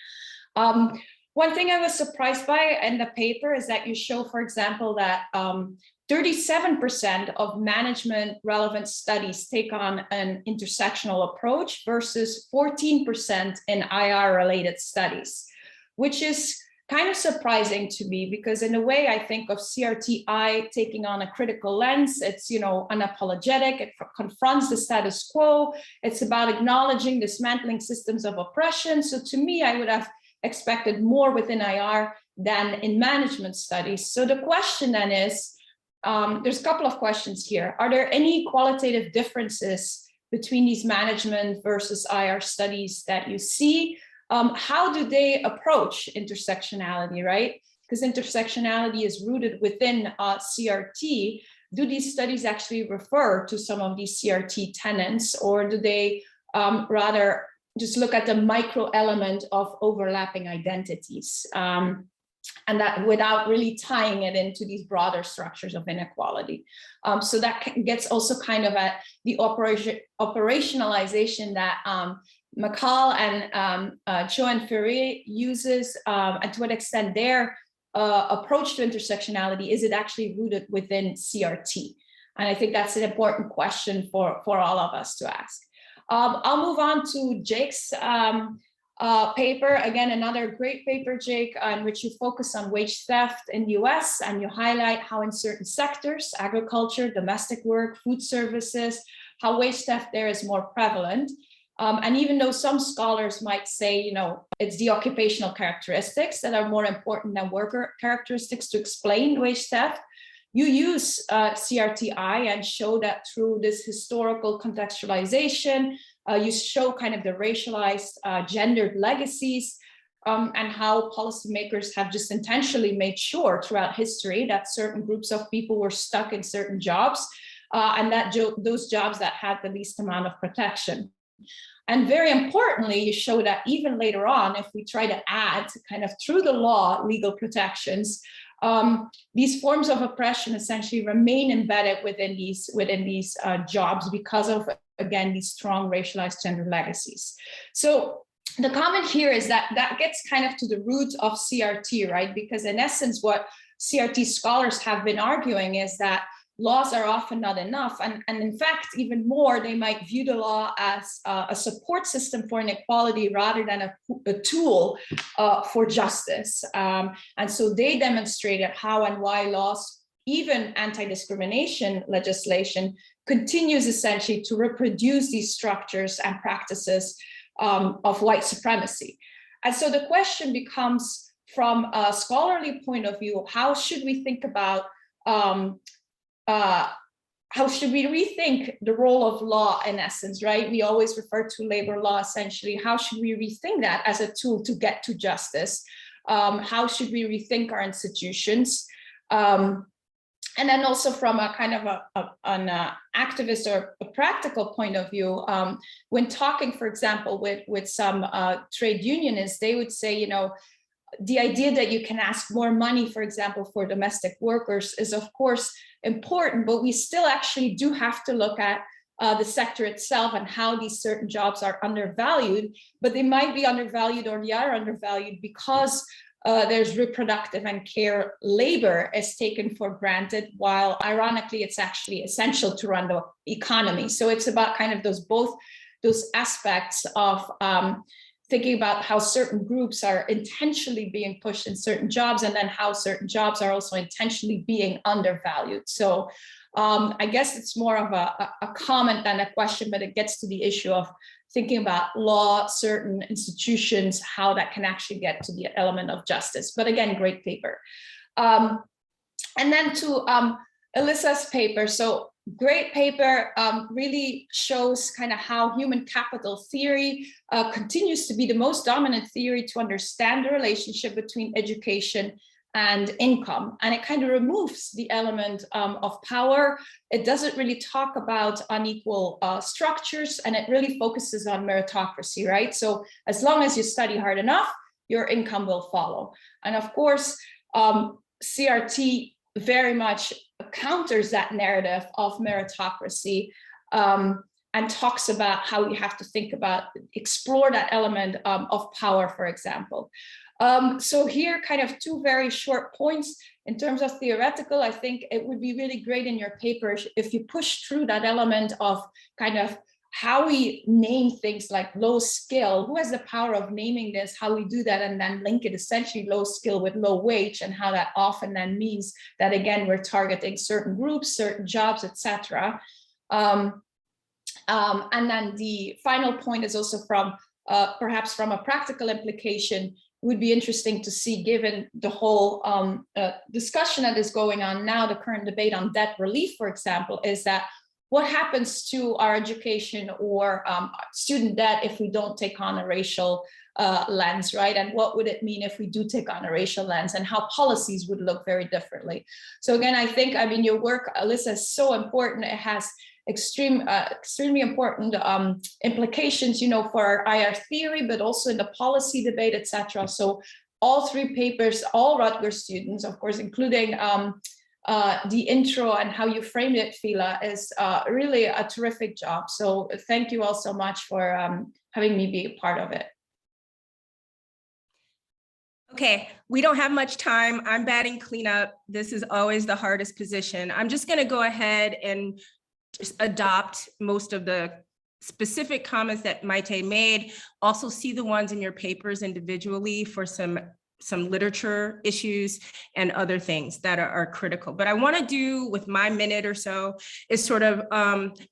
One thing I was surprised by in the paper is that you show, for example, that 37% of management relevant studies take on an intersectional approach versus 14% in IR related studies, which is kind of surprising to me, because in a way I think of CRTI taking on a critical lens. It's, unapologetic, it confronts the status quo. It's about acknowledging dismantling systems of oppression. So to me, I would have expected more within IR than in management studies. So the question then is, there's a couple of questions here. Are there any qualitative differences between these management versus IR studies that you see? How do they approach intersectionality, right? Because intersectionality is rooted within CRT. Do these studies actually refer to some of these CRT tenets, or do they rather just look at the micro element of overlapping identities, and that without really tying it into these broader structures of inequality? So that gets also kind of at the operationalization that McCall and Joan Ferrier uses, and to what extent their approach to intersectionality, is it actually rooted within CRT? And I think that's an important question for all of us to ask. I'll move on to Jake's paper. Again, another great paper, Jake, in which you focus on wage theft in the US, and you highlight how in certain sectors, agriculture, domestic work, food services, how wage theft there is more prevalent. And even though some scholars might say, you know, it's the occupational characteristics that are more important than worker characteristics to explain wage theft, you use CRTI and show that through this historical contextualization, you show kind of the racialized gendered legacies and how policymakers have just intentionally made sure throughout history that certain groups of people were stuck in certain jobs and that those jobs that had the least amount of protection. And very importantly, you show that even later on, if we try to add kind of through the law legal protections, these forms of oppression essentially remain embedded within these jobs because of, again, these strong racialized gender legacies. So the comment here is that that gets kind of to the root of CRT, right? Because in essence, what CRT scholars have been arguing is that laws are often not enough. And in fact, even more, they might view the law as a support system for inequality rather than a tool for justice. And so they demonstrated how and why laws, even anti-discrimination legislation, continues essentially to reproduce these structures and practices of white supremacy. And so the question becomes, from a scholarly point of view, how should we think about how should we rethink the role of law in essence, right? We always refer to labor law essentially. How should we rethink that as a tool to get to justice? How should we rethink our institutions? And then also from a kind of an activist or a practical point of view, when talking, for example, with some trade unionists, they would say, you know, the idea that you can ask more money, for example, for domestic workers is of course important, but we still actually do have to look at the sector itself and how these certain jobs are undervalued, but they might be undervalued or they are undervalued because there's reproductive and care labor is taken for granted, while ironically, it's actually essential to run the economy. So it's about kind of those aspects of thinking about how certain groups are intentionally being pushed in certain jobs, and then how certain jobs are also intentionally being undervalued. So I guess it's more of a comment than a question, but it gets to the issue of thinking about law, certain institutions, how that can actually get to the element of justice. But again, great paper. And then to Alyssa's paper. So great paper, really shows kind of how human capital theory continues to be the most dominant theory to understand the relationship between education and income. And it kind of removes the element of power. It doesn't really talk about unequal structures, and it really focuses on meritocracy, right? So as long as you study hard enough, your income will follow. And of course, CRT very much counters that narrative of meritocracy and talks about how you have to think about, explore that element of power, for example. So here, kind of two very short points. In terms of theoretical, I think it would be really great in your paper if you push through that element of kind of how we name things like low skill, who has the power of naming this, how we do that, and then link it essentially low skill with low wage, and how that often then means that, again, we're targeting certain groups, certain jobs, etc. And then the final point is also from perhaps from a practical implication. Would be interesting to see, given the whole discussion that is going on now, the current debate on debt relief, for example, is that what happens to our education or student debt if we don't take on a racial lens, right? And what would it mean if we do take on a racial lens, and how policies would look very differently. So again, I think, I mean, your work, Alyssa, is so important. It has extremely important implications, you know, for our IR theory, but also in the policy debate, etc. So all three papers, all Rutgers students, of course, including the intro and how you framed it, Fila, is really a terrific job. So thank you all so much for having me be a part of it. Okay, we don't have much time. I'm batting cleanup. This is always the hardest position. I'm just going to go ahead and just adopt most of the specific comments that Maite made. Also see the ones in your papers individually for some literature issues and other things that are critical. But I want to do with my minute or so is sort of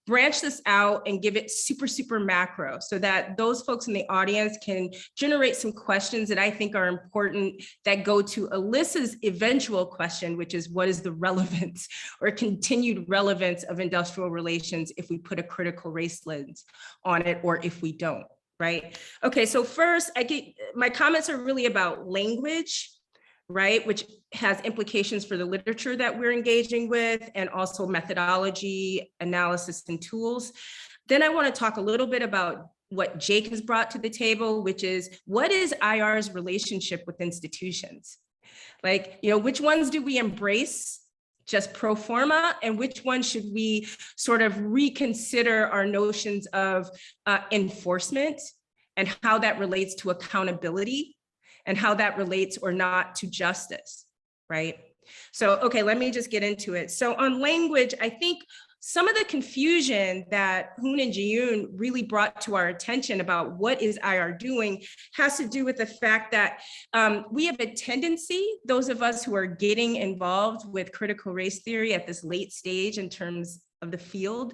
branch this out and give it super macro so that those folks in the audience can generate some questions that I think are important that go to Alyssa's eventual question, which is what is the relevance or continued relevance of industrial relations if we put a critical race lens on it or if we don't. Right. Okay. So first, my comments are really about language, right, which has implications for the literature that we're engaging with, and also methodology, analysis, and tools. Then I want to talk a little bit about what Jake has brought to the table, which is what is IR's relationship with institutions? Like, which ones do we embrace just pro forma, and which one should we sort of reconsider our notions of enforcement and how that relates to accountability and how that relates or not to justice, right? So, okay, let me just get into it. So on language, I think some of the confusion that Hoon and Ji-yoon really brought to our attention about what is IR doing has to do with the fact that we have a tendency, those of us who are getting involved with critical race theory at this late stage in terms of the field,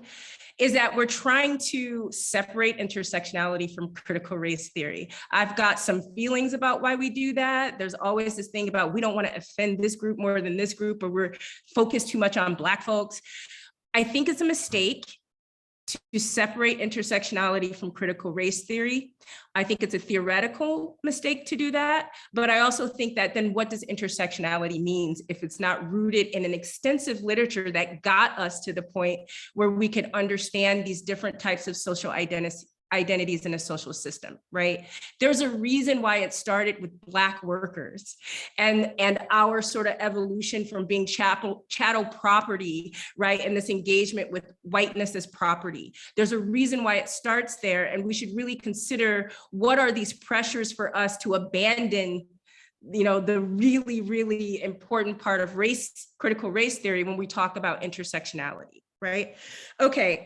is that we're trying to separate intersectionality from critical race theory. I've got some feelings about why we do that. There's always this thing about we don't want to offend this group more than this group, or we're focused too much on Black folks. I think it's a mistake to separate intersectionality from critical race theory. I think it's a theoretical mistake to do that, but I also think that then what does intersectionality means if it's not rooted in an extensive literature that got us to the point where we could understand these different types of social identities in a social system, right? There's a reason why it started with Black workers and our sort of evolution from being chattel property, right? And this engagement with whiteness as property. There's a reason why it starts there, and we should really consider what are these pressures for us to abandon the really important part of critical race theory when we talk about intersectionality, right? Okay.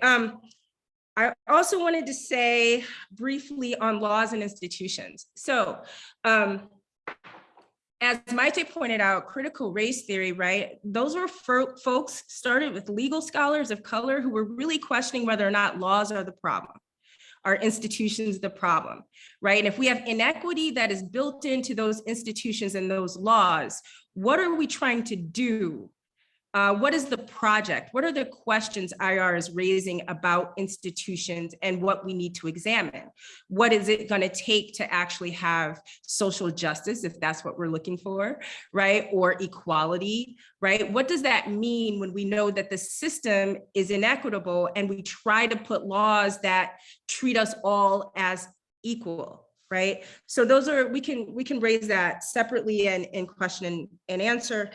I also wanted to say briefly on laws and institutions. So as Maite pointed out, critical race theory, right? Those were folks started with legal scholars of color who were really questioning whether or not laws are the problem, are institutions the problem, right? And if we have inequity that is built into those institutions and those laws, what are we trying to do? What is the project? What are the questions IR is raising about institutions and what we need to examine? What is it going to take to actually have social justice, if that's what we're looking for, right? Or equality, right? What does that mean when we know that the system is inequitable and we try to put laws that treat us all as equal? Right. So those are, we can raise that separately and in question and answer.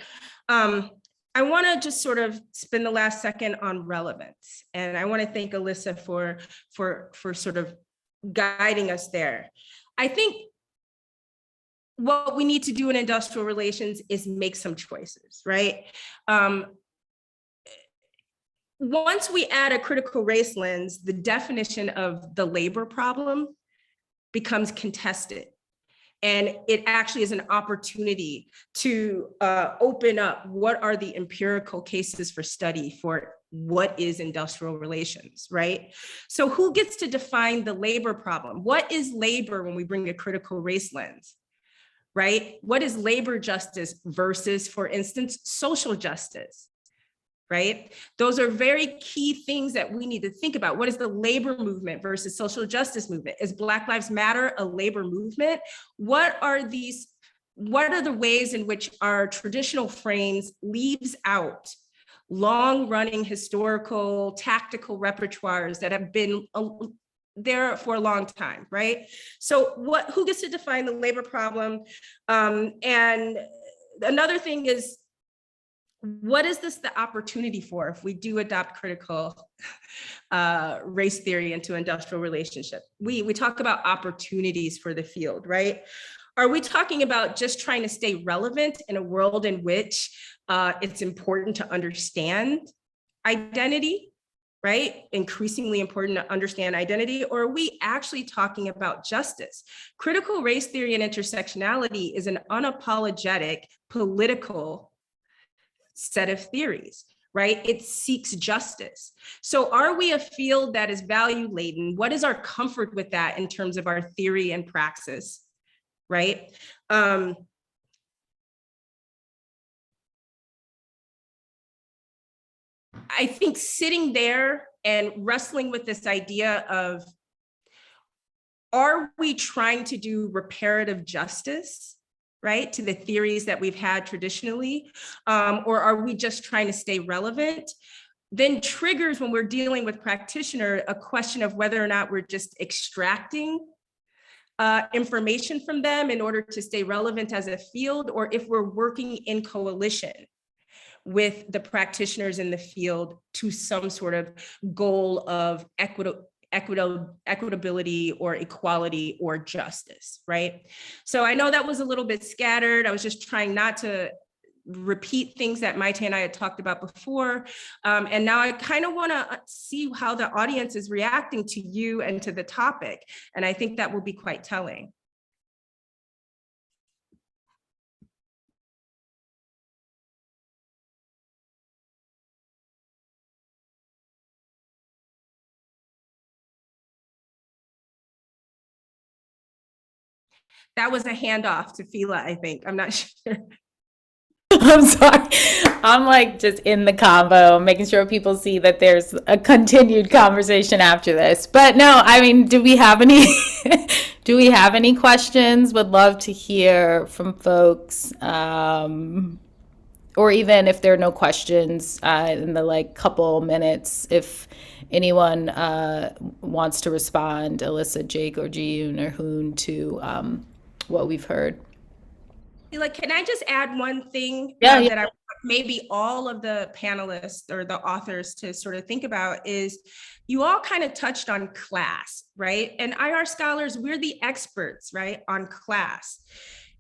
I want to just sort of spend the last second on relevance. And I want to thank Alyssa for sort of guiding us there. I think what we need to do in industrial relations is make some choices, right? Once we add a critical race lens, the definition of the labor problem becomes contested. And it actually is an opportunity to open up what are the empirical cases for study for what is industrial relations, right? So who gets to define the labor problem? What is labor when we bring a critical race lens, right? What is labor justice versus, for instance, social justice? Right? Those are very key things that we need to think about. What is the labor movement versus social justice movement? Is Black Lives Matter a labor movement? What are the ways in which our traditional frames leaves out long-running historical, tactical repertoires that have been there for a long time, right? So who gets to define the labor problem? And another thing is, what is this the opportunity for if we do adopt critical race theory into industrial relationship? We talk about opportunities for the field, right? Are we talking about just trying to stay relevant in a world in which it's important to understand identity, right? Increasingly important to understand identity, or are we actually talking about justice? Critical race theory and intersectionality is an unapologetic political set of theories, right? It seeks justice. So are we a field that is value laden? What is our comfort with that in terms of our theory and praxis, right? I think sitting there and wrestling with this idea of, are we trying to do reparative justice, right, to the theories that we've had traditionally, or are we just trying to stay relevant? Then triggers, when we're dealing with practitioner, a question of whether or not we're just extracting information from them in order to stay relevant as a field, or if we're working in coalition with the practitioners in the field to some sort of goal of equitability or equality or justice, right? So I know that was a little bit scattered. I was just trying not to repeat things that Maite and I had talked about before. And now I kind of want to see how the audience is reacting to you and to the topic. And I think that will be quite telling. That was a handoff to Fila, I think. I'm not sure. I'm sorry. I'm like just in the combo, making sure people see that there's a continued conversation after this. But no, I mean, do we have any do we have any questions? Would love to hear from folks. Or even if there are no questions in the like couple minutes, if anyone wants to respond, Alyssa, Jake, or Jiyun or Hoon, to what we've heard. Like, can I just add one thing Yeah. that I maybe all of the panelists or the authors to sort of think about is, you all kind of touched on class, right? And IR scholars, we're the experts, right, on class.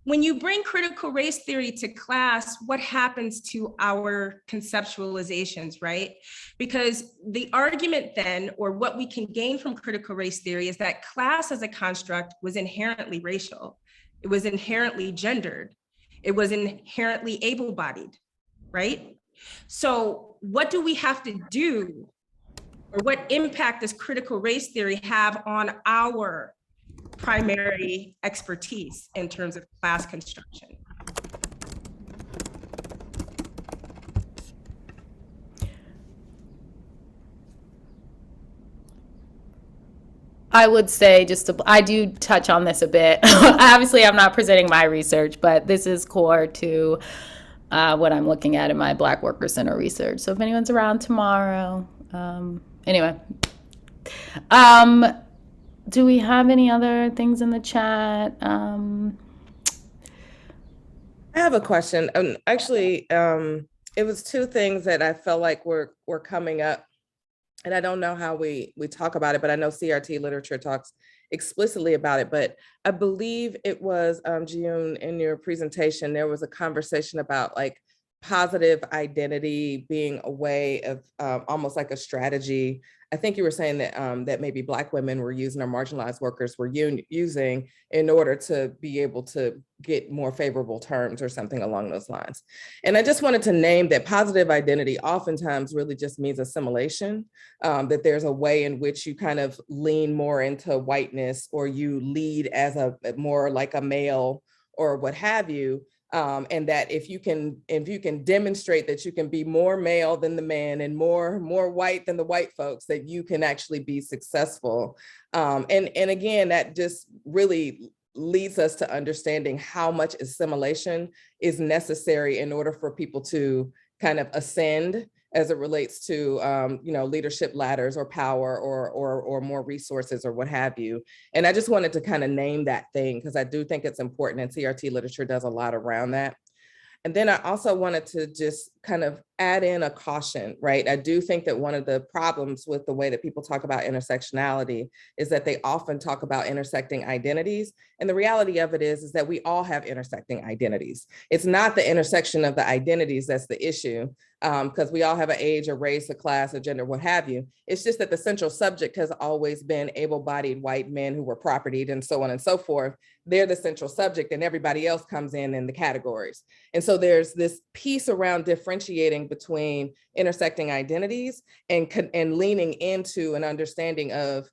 When you bring critical race theory to class, what happens to our conceptualizations, right? Because the argument then, or what we can gain from critical race theory, is that class as a construct was inherently racial. It was inherently gendered. It was inherently able-bodied, right? So what do we have to do, or what impact does critical race theory have on our primary expertise in terms of class construction? I would say I do touch on this a bit. Obviously, I'm not presenting my research, but this is core to what I'm looking at in my Black Worker Center research. So if anyone's around tomorrow, anyway. Do we have any other things in the chat? I have a question. Actually, it was two things that I felt like were coming up. And I don't know how we talk about it, but I know CRT literature talks explicitly about it. But I believe it was, Jiyun, in your presentation, there was a conversation about like positive identity being a way of almost like a strategy. I think you were saying that that maybe Black women were using, or marginalized workers were using, in order to be able to get more favorable terms or something along those lines. And I just wanted to name that positive identity oftentimes really just means assimilation, that there's a way in which you kind of lean more into whiteness, or you lead as a more like a male or what have you. And that if you can demonstrate that you can be more male than the man and more white than the white folks, that you can actually be successful. And again, that just really leads us to understanding how much assimilation is necessary in order for people to kind of ascend as it relates to leadership ladders or power or more resources or what have you. And I just wanted to kind of name that thing because I do think it's important, and CRT literature does a lot around that. And then I also wanted to just kind of add in a caution, right? I do think that one of the problems with the way that people talk about intersectionality is that they often talk about intersecting identities. And the reality of it is that we all have intersecting identities. It's not the intersection of the identities that's the issue, because we all have an age, a race, a class, a gender, what have you. It's just that the central subject has always been able-bodied white men who were propertied and so on and so forth. They're the central subject and everybody else comes in the categories. And so there's this piece around differentiating between intersecting identities and leaning into an understanding of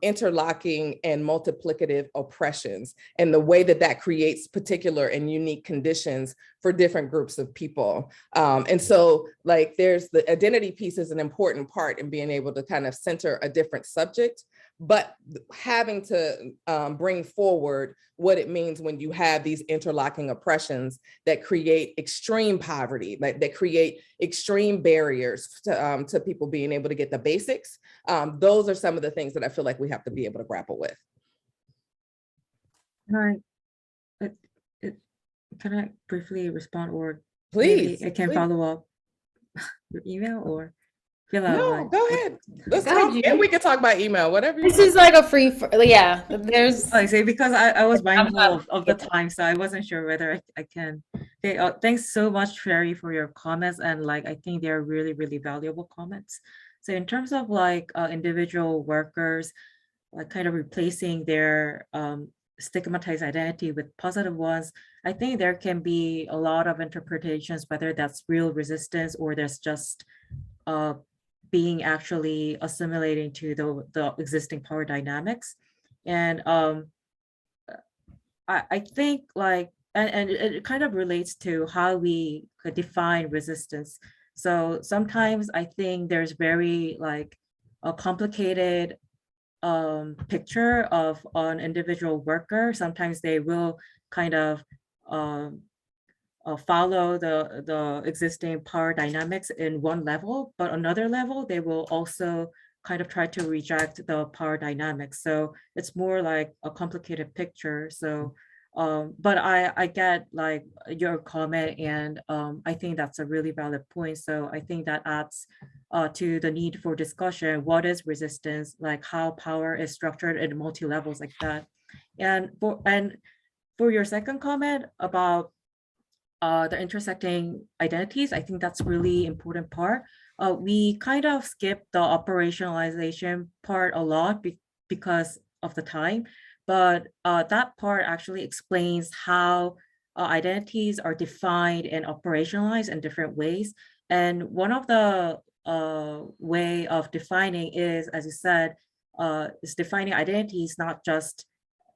interlocking and multiplicative oppressions and the way that that creates particular and unique conditions for different groups of people. And so like there's the identity piece is an important part in being able to kind of center a different subject, but having to bring forward what it means when you have these interlocking oppressions that create extreme poverty, that create extreme barriers to people being able to get the basics. Those are some of the things that I feel like we have to be able to grapple with. Can I briefly respond, or Please, maybe I can please. follow up your email or fill out? No, go ahead. Let's Go ahead, talk, Judy. and we can talk by email, whatever you This want. is like a free, yeah, there's, I say because I was mindful not- of the time, so I wasn't sure whether I can. Okay, thanks so much, Sherry, for your comments, and like I think they're really, really valuable comments. So in terms of like individual workers, like kind of replacing their stigmatized identity with positive ones, I think there can be a lot of interpretations, whether that's real resistance or there's just being actually assimilating to the existing power dynamics. And I think like, and it kind of relates to how we could define resistance. So sometimes I think there's very like a complicated picture of an individual worker. Sometimes they will kind of follow the existing power dynamics in one level, but another level, they will also kind of try to reject the power dynamics. So it's more like a complicated picture. So, but I get like your comment, and I think that's a really valid point. So I think that adds to the need for discussion. What is resistance? Like how power is structured in multi-levels like that. And for your second comment about the intersecting identities, I think that's really important part. We kind of skip the operationalization part a lot because of the time, but that part actually explains how identities are defined and operationalized in different ways. And one of the way of defining is, as you said, is defining identities, not just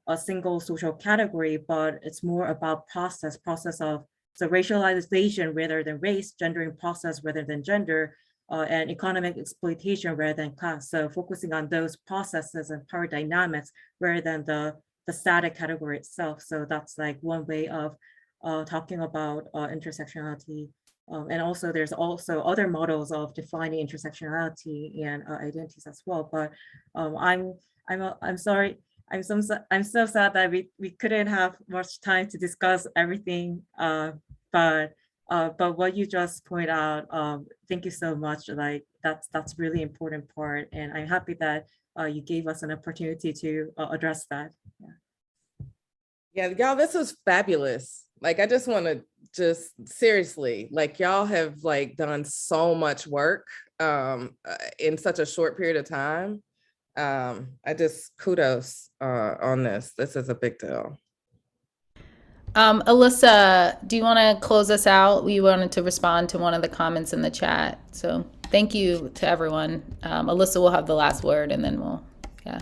a single social category, but it's more about process of so racialization rather than race, gendering process rather than gender, and economic exploitation rather than class. So focusing on those processes and power dynamics rather than the static category itself. So that's like one way of talking about intersectionality. And also there's also other models of defining intersectionality and identities as well. But I'm sorry. I'm so sad that we couldn't have much time to discuss everything. But what you just point out, thank you so much. Like that's really important part, and I'm happy that you gave us an opportunity to address that. Yeah, y'all, this was fabulous. Like, I just want to just seriously, like y'all have like done so much work in such a short period of time. I just kudos on this. This is a big deal. Alyssa, do you want to close us out? We wanted to respond to one of the comments in the chat. So thank you to everyone. Alyssa will have the last word, and then we'll, yeah.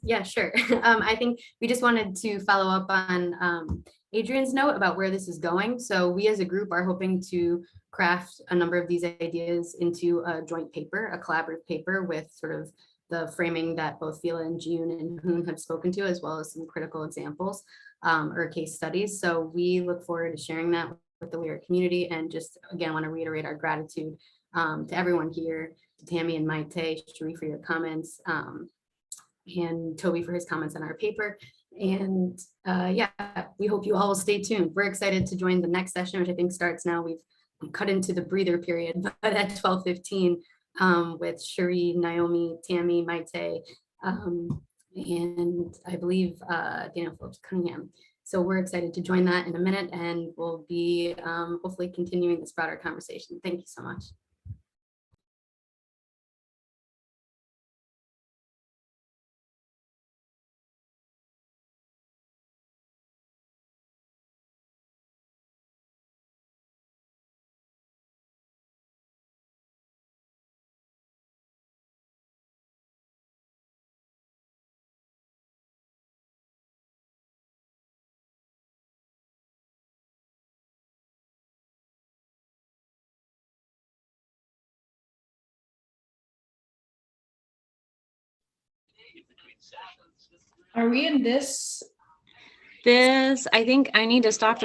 Yeah, sure. I think we just wanted to follow up on Adrian's note about where this is going. So we as a group are hoping to craft a number of these ideas into a joint paper, a collaborative paper with sort of the framing that both Fila and June and Hoon have spoken to, as well as some critical examples or case studies. So we look forward to sharing that with the LERA community, and just again want to reiterate our gratitude to everyone here, to Tammy and Maite, Sheree for your comments, and Toby for his comments on our paper. And yeah, we hope you all will stay tuned. We're excited to join the next session, which I think starts now. We've cut into the breather period, but at 12:15 with Cherie, Naomi, Tammy, Maite, and I believe Daniel Phillips Cunningham. So we're excited to join that in a minute, and we'll be hopefully continuing this broader conversation. Thank you so much. Are we in this? I think I need to stop the